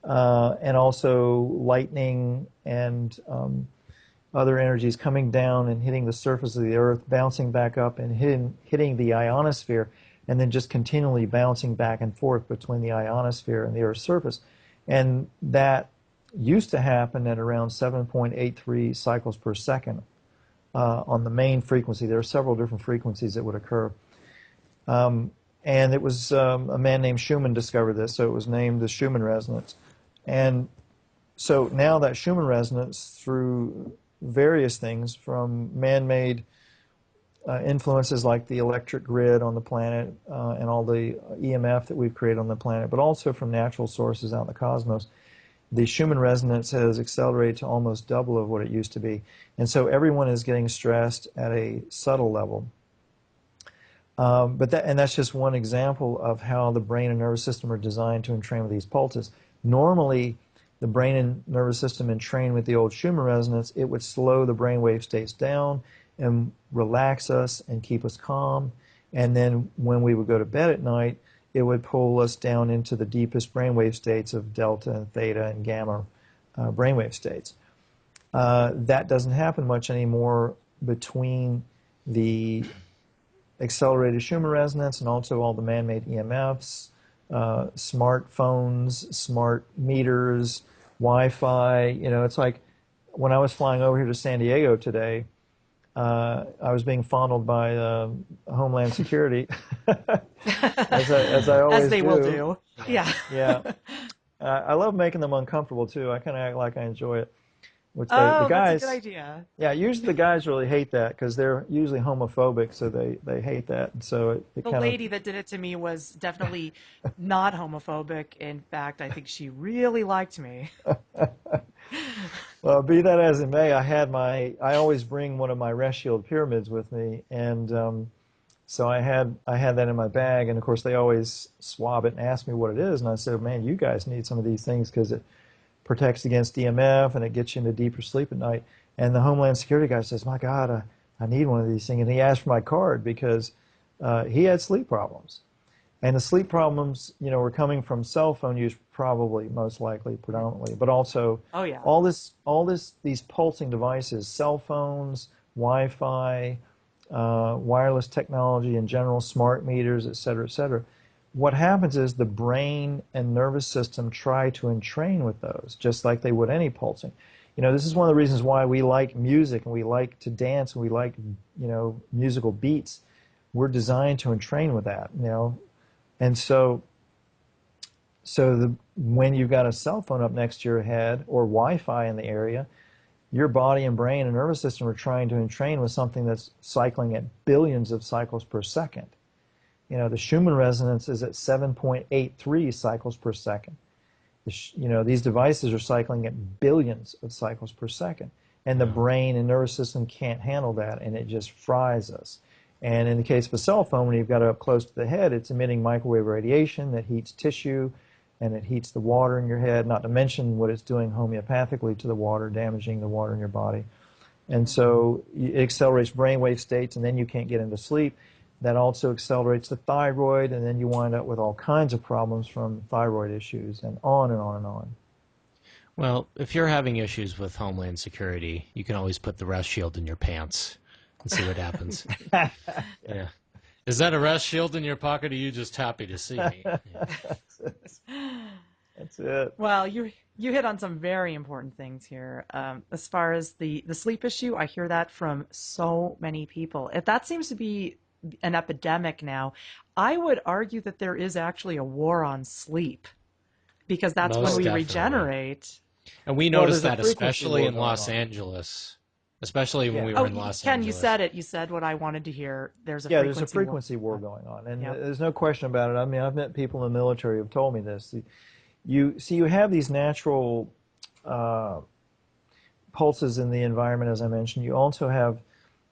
And also lightning and other energies coming down and hitting the surface of the Earth, bouncing back up and hitting the ionosphere, and then just continually bouncing back and forth between the ionosphere and the Earth's surface. And that used to happen at around 7.83 cycles per second on the main frequency. There are several different frequencies that would occur. And it was a man named Schumann discovered this, so it was named the Schumann resonance. And so now that Schumann resonance, through various things, from man-made influences like the electric grid on the planet and all the EMF that we've created on the planet, but also from natural sources out in the cosmos, the Schumann resonance has accelerated to almost double of what it used to be. And so everyone is getting stressed at a subtle level. But that's just one example of how the brain and nervous system are designed to entrain with these pulses. Normally, the brain and nervous system entrain with the old Schumann resonance, it would slow the brainwave states down and relax us and keep us calm. And then when we would go to bed at night, it would pull us down into the deepest brainwave states of delta and theta and gamma brainwave states. That doesn't happen much anymore between the accelerated Schumann resonance and also all the man-made EMFs, smartphones, smart meters, Wi-Fi. It's like when I was flying over here to San Diego today, I was being fondled by Homeland Security, as I always do. As they will do. Yeah. Yeah. I love making them uncomfortable, too. I kind of act like I enjoy it. Which Oh, the guys, that's a good idea. Yeah, usually the guys really hate that because they're usually homophobic, so they hate that. And so it The kind of... lady that did it to me was definitely not homophobic. In fact, I think she really liked me. Well, be that as it may, I always bring one of my rest shield pyramids with me, and so I had that in my bag, and of course they always swab it and ask me what it is, and I said, man, you guys need some of these things because it protects against EMF and it gets you into deeper sleep at night. And the Homeland Security guy says, my God, I need one of these things, and he asked for my card because he had sleep problems. And the sleep problems, were coming from cell phone use, probably, most likely, predominantly, but also Oh, yeah. these pulsing devices, cell phones, Wi-Fi, wireless technology in general, smart meters, et cetera, et cetera. What happens is the brain and nervous system try to entrain with those, just like they would any pulsing. This is one of the reasons why we like music and we like to dance and we like, musical beats. We're designed to entrain with that, And so So when you've got a cell phone up next to your head or Wi-Fi in the area, your body and brain and nervous system are trying to entrain with something that's cycling at billions of cycles per second. The Schumann resonance is at 7.83 cycles per second. These devices are cycling at billions of cycles per second. And the brain and nervous system can't handle that, and it just fries us. And in the case of a cell phone, when you've got it up close to the head, it's emitting microwave radiation that heats tissue, and it heats the water in your head, not to mention what it's doing homeopathically to the water, damaging the water in your body. And so it accelerates brainwave states, and then you can't get into sleep. That also accelerates the thyroid, and then you wind up with all kinds of problems from thyroid issues, and on and on and on. Well, if you're having issues with Homeland Security, you can always put the rest shield in your pants and see what happens. Yeah. Is that a rest shield in your pocket, or are you just happy to see me? Yeah. That's it. Well, you hit on some very important things here. As far as the sleep issue, I hear that from so many people. If that seems to be an epidemic now, I would argue that there is actually a war on sleep, because that's Most when we definitely. regenerate. And we Well, noticed there's a that frequency especially war in going Los on. Angeles. Especially when Yeah. we were Oh, in Los Ken, Angeles. you said it. You said what I wanted to hear. There's a Yeah, frequency there's a frequency war going on, and Yep. there's no question about it. I mean, I've met people in the military who've told me this. You have these natural pulses in the environment, as I mentioned. You also have,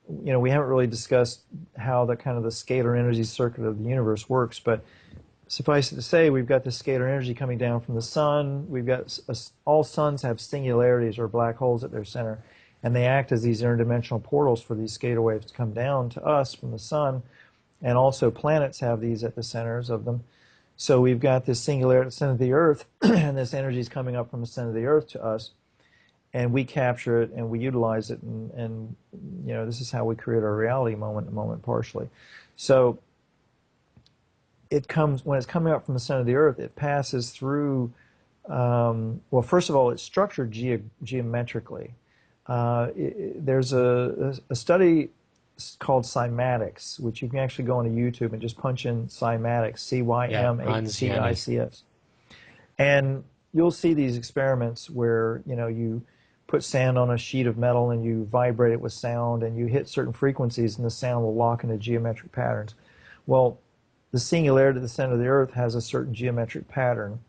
we haven't really discussed how the kind of the scalar energy circuit of the universe works, but suffice it to say, we've got this scalar energy coming down from the sun. We've got all suns have singularities or black holes at their center, and they act as these interdimensional portals for these scalar waves to come down to us from the sun. And also planets have these at the centers of them. So we've got this singularity at the center of the Earth, and this energy is coming up from the center of the Earth to us, and we capture it and we utilize it, and this is how we create our reality moment to moment partially. So when it's coming up from the center of the Earth, it passes through, well, first of all, it's structured geometrically. There's a study called cymatics, which you can actually go onto YouTube and just punch in cymatics, CYMATICS. And you'll see these experiments where, you put sand on a sheet of metal and you vibrate it with sound and you hit certain frequencies and the sound will lock into geometric patterns. Well, the singularity at the center of the Earth has a certain geometric pattern,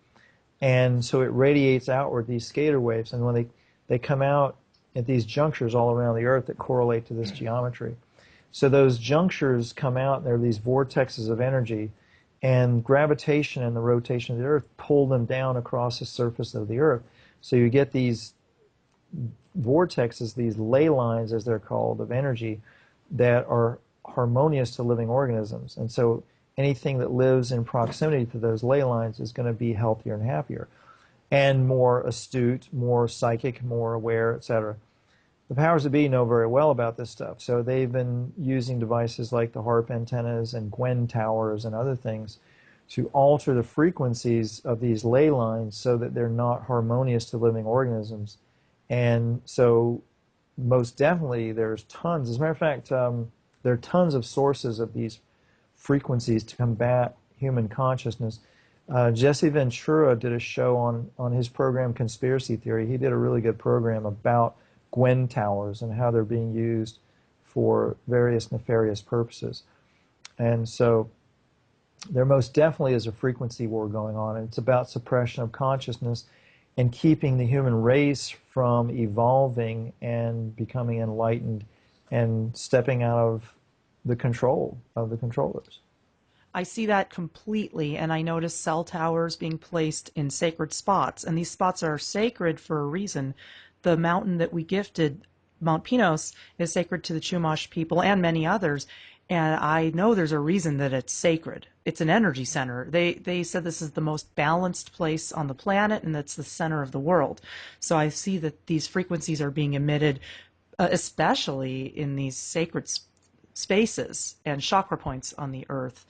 and so it radiates outward these scalar waves, and when they come out at these junctures all around the Earth that correlate to this geometry. So those junctures come out, and they're these vortexes of energy, and gravitation and the rotation of the Earth pull them down across the surface of the Earth. So you get these vortexes, these ley lines, as they're called, of energy that are harmonious to living organisms. And so anything that lives in proximity to those ley lines is going to be healthier and happier, and more astute, more psychic, more aware, etc. The powers that be know very well about this stuff, so they've been using devices like the HARP antennas and Gwen towers and other things to alter the frequencies of these ley lines so that they're not harmonious to living organisms. And so most definitely there's tons. As a matter of fact, there are tons of sources of these frequencies to combat human consciousness. Jesse Ventura did a show on his program Conspiracy Theory. He did a really good program about Gwen towers and how they're being used for various nefarious purposes. And so there most definitely is a frequency war going on, and it's about suppression of consciousness and keeping the human race from evolving and becoming enlightened and stepping out of the control of the controllers. I see that completely, and I notice cell towers being placed in sacred spots, and these spots are sacred for a reason. The mountain that we gifted, Mount Pinos, is sacred to the Chumash people and many others, and I know there's a reason that it's sacred. It's an energy center. They said this is the most balanced place on the planet, and it's the center of the world. So I see that these frequencies are being emitted, especially in these sacred spaces and chakra points on the earth.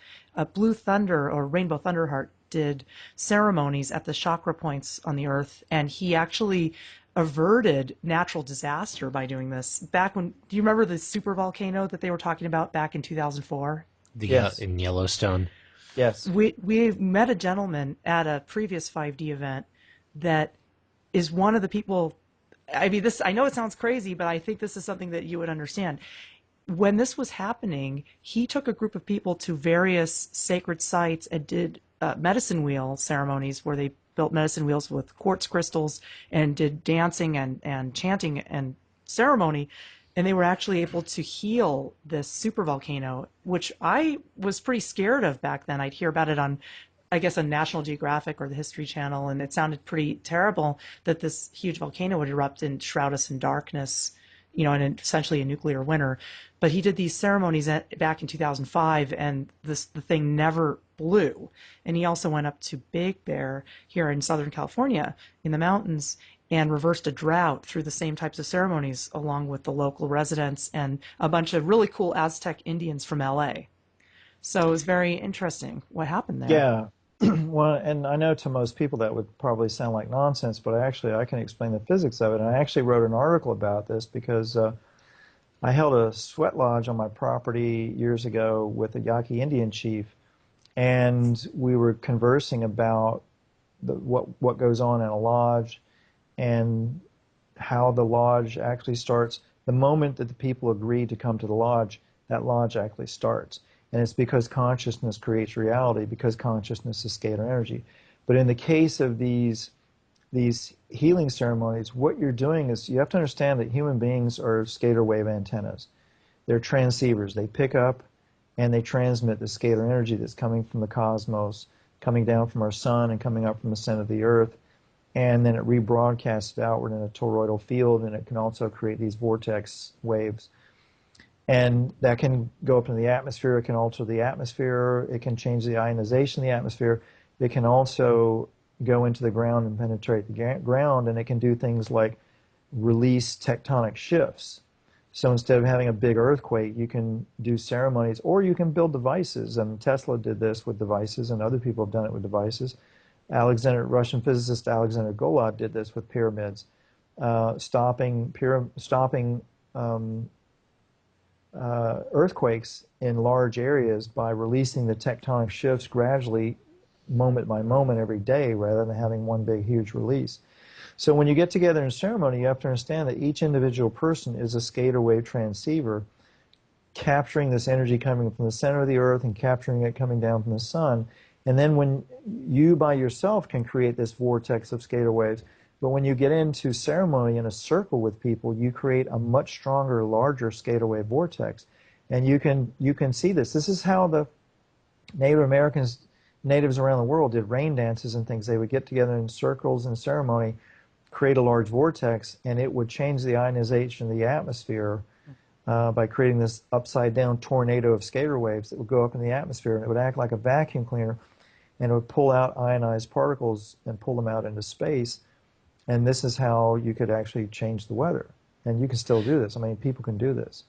Blue Thunder or Rainbow Thunderheart did ceremonies at the chakra points on the earth, and he actually averted natural disaster by doing this. Back when, do you remember the super volcano that they were talking about back in 2004? Yes. In Yellowstone. Yes. We met a gentleman at a previous 5D event that is one of the people. I mean, this, I know it sounds crazy, but I think this is something that you would understand. When this was happening, he took a group of people to various sacred sites and did medicine wheel ceremonies where they built medicine wheels with quartz crystals and did dancing and chanting and ceremony. And they were actually able to heal this supervolcano, which I was pretty scared of back then. I'd hear about it on, I guess, on National Geographic or the History Channel, and it sounded pretty terrible that this huge volcano would erupt and shroud us in darkness, you know, and essentially a nuclear winter. But he did these ceremonies back in 2005, and the thing never blew. And he also went up to Big Bear here in Southern California in the mountains and reversed a drought through the same types of ceremonies along with the local residents and a bunch of really cool Aztec Indians from LA. So it was very interesting what happened there. Yeah. Well, and I know to most people that would probably sound like nonsense, but I can explain the physics of it. And I actually wrote an article about this because I held a sweat lodge on my property years ago with a Yaqui Indian chief, and we were conversing about what goes on in a lodge and how the lodge actually starts. The moment that the people agree to come to the lodge, that lodge actually starts. And it's because consciousness creates reality, because consciousness is scalar energy. But in the case of these healing ceremonies, what you're doing is you have to understand that human beings are scalar wave antennas. They're transceivers. They pick up and they transmit the scalar energy that's coming from the cosmos, coming down from our sun and coming up from the center of the earth. And then it rebroadcasts outward in a toroidal field, and it can also create these vortex waves. And that can go up in the atmosphere. It can alter the atmosphere. It can change the ionization of the atmosphere. It can also go into the ground and penetrate the ground, and it can do things like release tectonic shifts. So instead of having a big earthquake, you can do ceremonies, or you can build devices. And Tesla did this with devices, and other people have done it with devices. Russian physicist Alexander Golod did this with pyramids, stopping earthquakes in large areas by releasing the tectonic shifts gradually, moment by moment, every day, rather than having one big, huge release. So when you get together in ceremony, you have to understand that each individual person is a scalar wave transceiver, capturing this energy coming from the center of the earth and capturing it coming down from the sun. And then when you by yourself can create this vortex of scalar waves, but when you get into ceremony in a circle with people, you create a much stronger, larger scalar wave vortex. And you can see this. This is how the natives around the world did rain dances and things. They would get together in circles in ceremony, create a large vortex, and it would change the ionization of the atmosphere by creating this upside down tornado of scalar waves that would go up in the atmosphere, and it would act like a vacuum cleaner, and it would pull out ionized particles and pull them out into space. And this is how you could actually change the weather. And you can still do this. I mean, people can do this.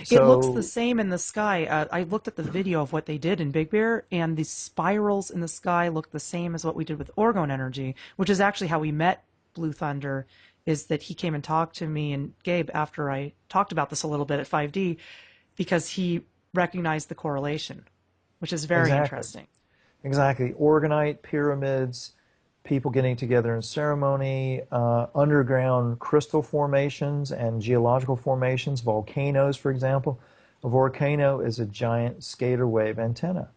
It looks the same in the sky. I looked at the video of what they did in Big Bear, and the spirals in the sky look the same as what we did with orgone energy, which is actually how we met Blue Thunder, is that he came and talked to me and Gabe after I talked about this a little bit at 5D, because he recognized the correlation, which is very interesting. Exactly. Orgonite, pyramids, people getting together in ceremony, underground crystal formations and geological formations, volcanoes, for example. A volcano is a giant scalar wave antenna.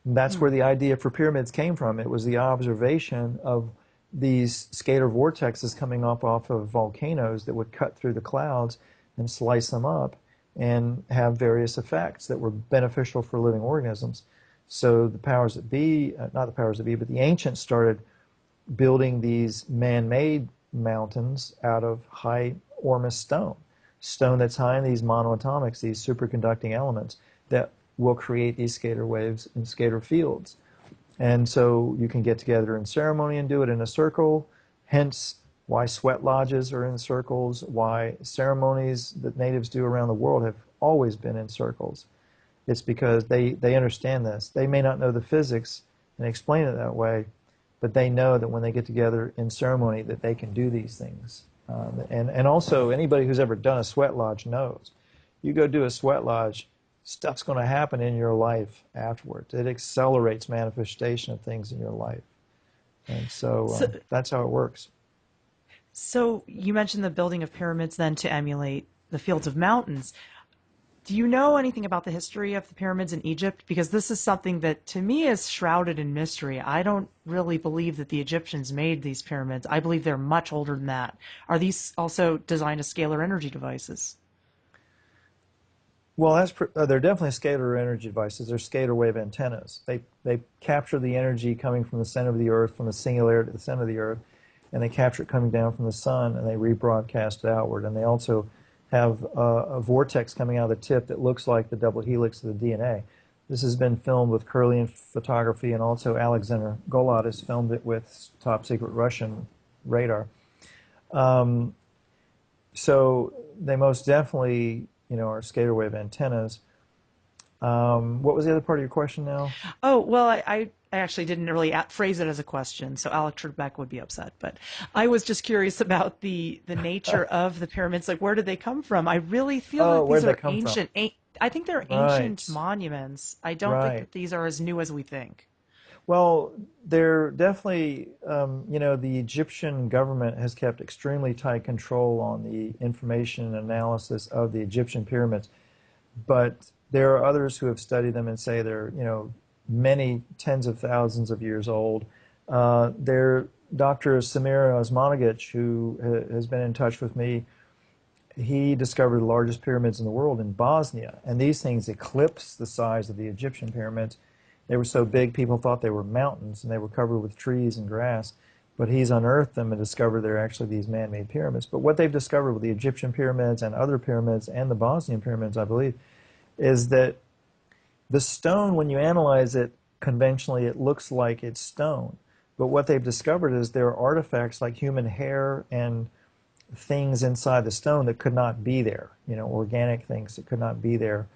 And that's where the idea for pyramids came from. It was the observation of these scalar vortexes coming up off of volcanoes that would cut through the clouds and slice them up and have various effects that were beneficial for living organisms. So the powers that be, not the powers that be, but the ancients started building these man-made mountains out of high Ormus stone that's high in these monoatomics, these superconducting elements that will create these scalar waves and scalar fields. And so you can get together in ceremony and do it in a circle, hence why sweat lodges are in circles, why ceremonies that natives do around the world have always been in circles. It's because they understand this. They may not know the physics and explain it that way, but they know that when they get together in ceremony that they can do these things. And also, anybody who's ever done a sweat lodge knows. You go do a sweat lodge, stuff's going to happen in your life afterwards. It accelerates manifestation of things in your life. And so So, that's how it works. so you mentioned the building of pyramids then to emulate the fields of mountains. Do you know anything about the history of the pyramids in Egypt? Because this is something that to me is shrouded in mystery. I don't really believe that the Egyptians made these pyramids. I believe they're much older than that. Are these also designed as scalar energy devices? Well, they're definitely scalar energy devices. They're scalar wave antennas. They capture the energy coming from the center of the Earth, from the singularity to the center of the Earth, and they capture it coming down from the sun, and they rebroadcast it outward. And they also have a vortex coming out of the tip that looks like the double helix of the DNA. This has been filmed with Kirlian photography, and also Alexander Golod has filmed it with top secret Russian radar. So they most definitely, are scalar wave antennas. What was the other part of your question now? Oh, well, I actually didn't really phrase it as a question, so Alex Trebek would be upset. But I was just curious about the nature of the pyramids. Like, where did they come from? I really feel Oh, that where these did they are come from? ancient. I think they're ancient Right, monuments. I don't think right. that these are as new as we think. Well, they're definitely, the Egyptian government has kept extremely tight control on the information and analysis of the Egyptian pyramids. But there are others who have studied them and say they're, many tens of thousands of years old. There, Dr. Samir Osmanagic, who has been in touch with me, he discovered the largest pyramids in the world in Bosnia, and these things eclipse the size of the Egyptian pyramids. They were so big, people thought they were mountains, and they were covered with trees and grass. But he's unearthed them and discovered they're actually these man-made pyramids. But what they've discovered with the Egyptian pyramids and other pyramids and the Bosnian pyramids, I believe, is that the stone, when you analyze it conventionally, it looks like it's stone. But what they've discovered is there are artifacts like human hair and things inside the stone that could not be there, organic things that could not be there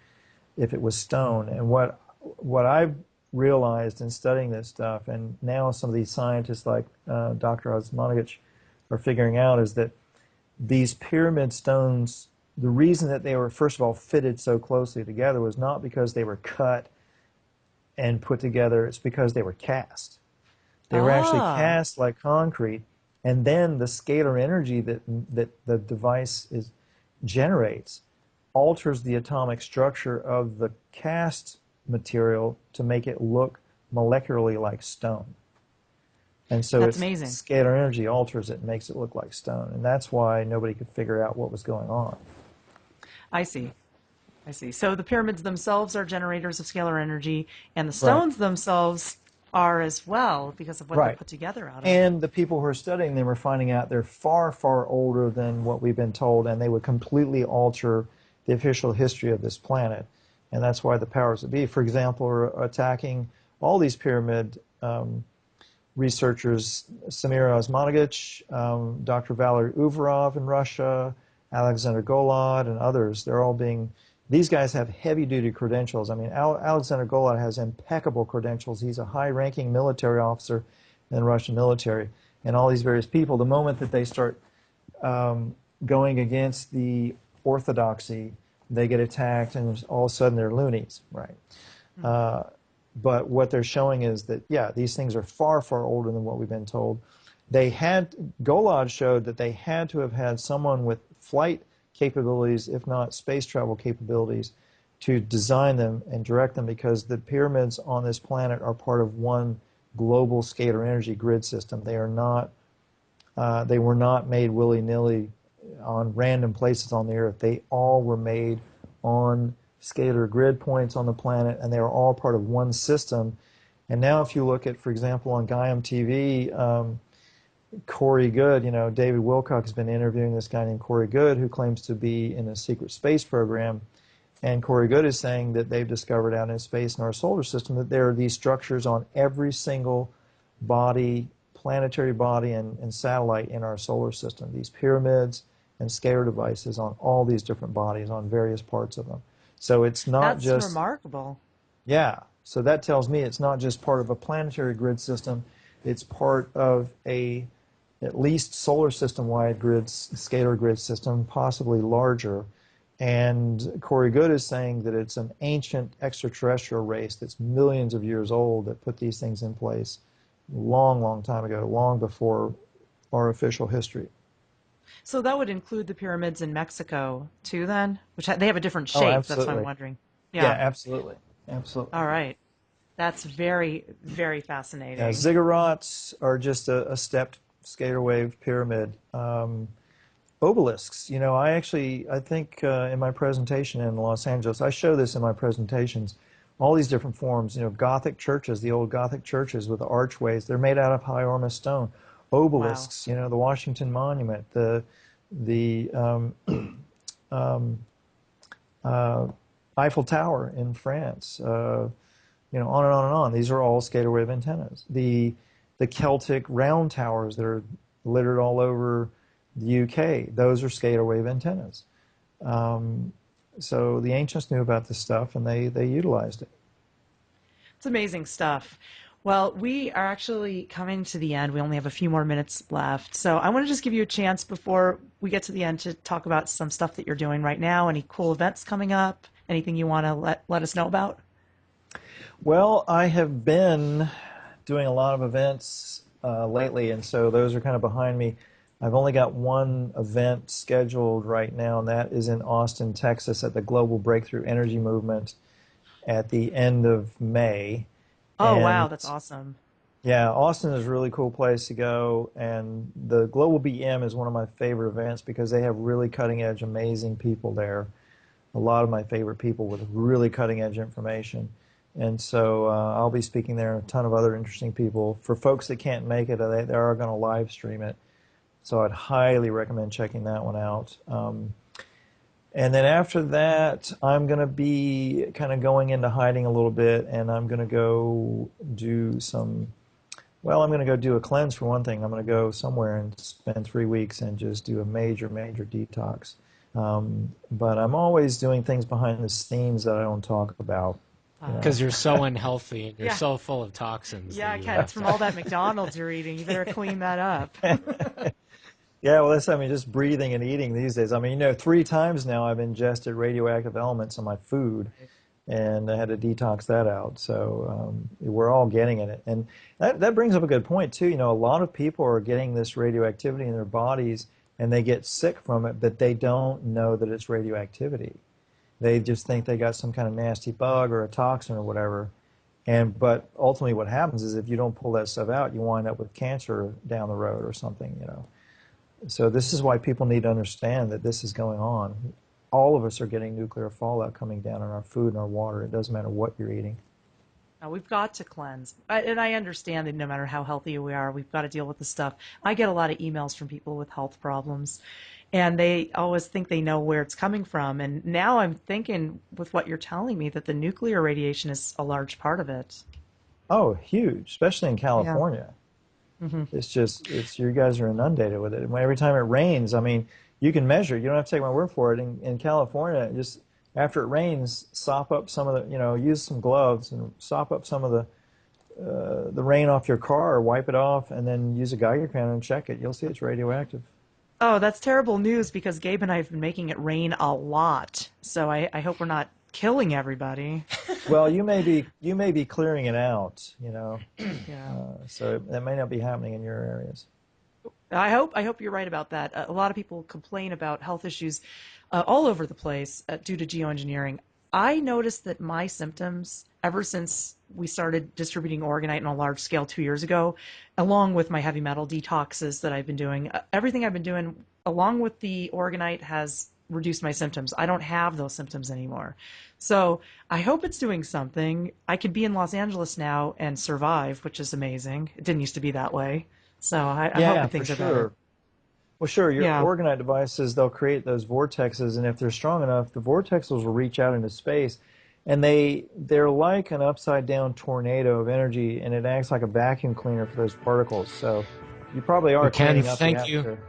if it was stone. And what I've realized in studying this stuff, and now some of these scientists like Dr. Osmanagic are figuring out, is that these pyramid stones, the reason that they were, first of all, fitted so closely together was not because they were cut and put together, it's because they were cast. They were actually Ah, cast like concrete, and then the scalar energy that the device generates alters the atomic structure of the cast material to make it look molecularly like stone. And so that's its amazing. scalar energy alters it and makes it look like stone. And that's why nobody could figure out what was going on. I see. I see. So the pyramids themselves are generators of scalar energy, and the Right. stones themselves are as well because of what they're Right. put together out of. And the people who are studying them are finding out they're far, far older than what we've been told, and they would completely alter the official history of this planet. And that's why the powers that be, for example, are attacking all these pyramid researchers, Samir Osmanagic, Dr. Valery Uvarov in Russia, Alexander Golod, and others. These guys have heavy-duty credentials. I mean, Alexander Golod has impeccable credentials. He's a high-ranking military officer in the Russian military. And all these various people, the moment that they start going against the orthodoxy, they get attacked, and all of a sudden they're loonies, right? But what they're showing is that, yeah, these things are far, far older than what we've been told. Golod showed that they had to have had someone with flight capabilities, if not space travel capabilities, to design them and direct them, because the pyramids on this planet are part of one global scalar energy grid system. They were not made willy-nilly on random places on the Earth. They all were made on scalar grid points on the planet, and they are all part of one system. And now if you look at, for example, on Gaiam TV, Corey Good, David Wilcock has been interviewing this guy named Corey Good, who claims to be in a secret space program. And Corey Good is saying that they've discovered out in space in our solar system that there are these structures on every single body, planetary body, and satellite in our solar system. These pyramids and scalar devices on all these different bodies, on various parts of them. So it's not That's just, remarkable. yeah, so that tells me it's not just part of a planetary grid system, it's part of a at least solar system-wide scalar grid system, possibly larger. And Corey Good is saying that it's an ancient extraterrestrial race that's millions of years old that put these things in place long, long time ago, long before our official history. So that would include the pyramids in Mexico too, then, which they have a different Oh, shape. That's why I'm absolutely. wondering. Yeah, Yeah. absolutely. Absolutely. All right. That's very, very Yeah, fascinating. ziggurats are just a stepped scalar wave pyramid. Obelisks, I think in my presentation in Los Angeles, I show this in my presentations, all these different forms, Gothic churches, the old Gothic churches with the archways, they're made out of high ormus stone. Wow. Obelisks, the Washington Monument, the um, uh, Eiffel Tower in France, on and on and on. These are all scalar wave antennas. The Celtic round towers that are littered all over the UK, those are scalar wave antennas. So the ancients knew about this stuff and they utilized it. It's amazing stuff. Well, we are actually coming to the end. We only have a few more minutes left. So I want to just give you a chance before we get to the end to talk about some stuff that you're doing right now, any cool events coming up, anything you want to let us know about? Well, I have been doing a lot of events lately, and so those are kind of behind me. I've only got one event scheduled right now, and that is in Austin, Texas, at the Global Breakthrough Energy Movement at the end of May. Oh, wow, And that's awesome. yeah, Austin is a really cool place to go, and the Global BM is one of my favorite events because they have really cutting edge, amazing people there. A lot of my favorite people with really cutting edge information. And so I'll be speaking there, and a ton of other interesting people. For folks that can't make it, they are going to live stream it. So I'd highly recommend checking that one out. And then after that, I'm going to be kind of going into hiding a little bit, and I'm going to go do I'm going to go do a cleanse for one thing. I'm going to go somewhere and spend 3 weeks and just do a major, major detox. But I'm always doing things behind the scenes that I don't talk about. Because you're so unhealthy and you're Yeah. so full of toxins Yeah, that you Ken, it's have from to. all that McDonald's you're eating. You better clean that up. Yeah, well, just breathing and eating these days. 3 times now I've ingested radioactive elements in my food, and I had to detox that out. So we're all getting it. And that brings up a good point, too. A lot of people are getting this radioactivity in their bodies, and they get sick from it, but they don't know that it's radioactivity. They just think they got some kind of nasty bug or a toxin or whatever. But ultimately what happens is if you don't pull that stuff out, you wind up with cancer down the road or something. So this is why people need to understand that this is going on. All of us are getting nuclear fallout coming down in our food and our water. It doesn't matter what you're eating. Now, we've got to cleanse. And I understand that no matter how healthy we are, we've got to deal with the stuff. I get a lot of emails from people with health problems, and they always think they know where it's coming from. And now I'm thinking, with what you're telling me, that the nuclear radiation is a large part of it. Oh, huge, especially in Yeah. California. Hmm. You guys are inundated with it. And every time it rains, you can measure. You don't have to take my word for it. In California, just after it rains, sop up some of use some gloves and sop up some of the rain off your car, or wipe it off, and then use a Geiger counter and check it. You'll see it's radioactive. Oh, that's terrible news because Gabe and I have been making it rain a lot. So I hope we're not killing everybody. Well, you may be clearing it out. Yeah. So that may not be happening in your areas. I hope you're right about that. A lot of people complain about health issues all over the place due to geoengineering. I noticed that my symptoms, ever since we started distributing orgonite on a large scale 2 years ago, along with my heavy metal detoxes that I've been doing, everything I've been doing along with the orgonite has reduced my symptoms. I don't have those symptoms anymore. So I hope it's doing something. I could be in Los Angeles now and survive, which is amazing. It didn't used to be that way. So I'm Yeah, hoping for things are better. sure. Well, sure, your Yeah. orgonite devices, they'll create those vortexes, and if they're strong enough, the vortexes will reach out into space, and they're like an upside down tornado of energy, and it acts like a vacuum cleaner for those particles. So you probably are Well, Ken, cleaning up the thank you. atmosphere.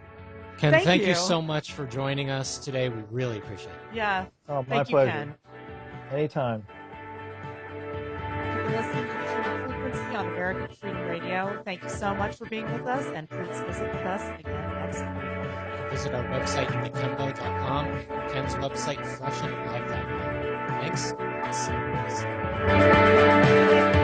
Ken, Thank thank you you. so much for joining us today. We really appreciate it. Yeah. Oh, my Thank you, pleasure. Ken. Anytime. You've been listening to Frequency on American Freedom Radio. Thank you so much for being with us, and please visit with us again next week. visit our website, unikembo.com, Ken's website, freshandlive.com. Thanks. See you.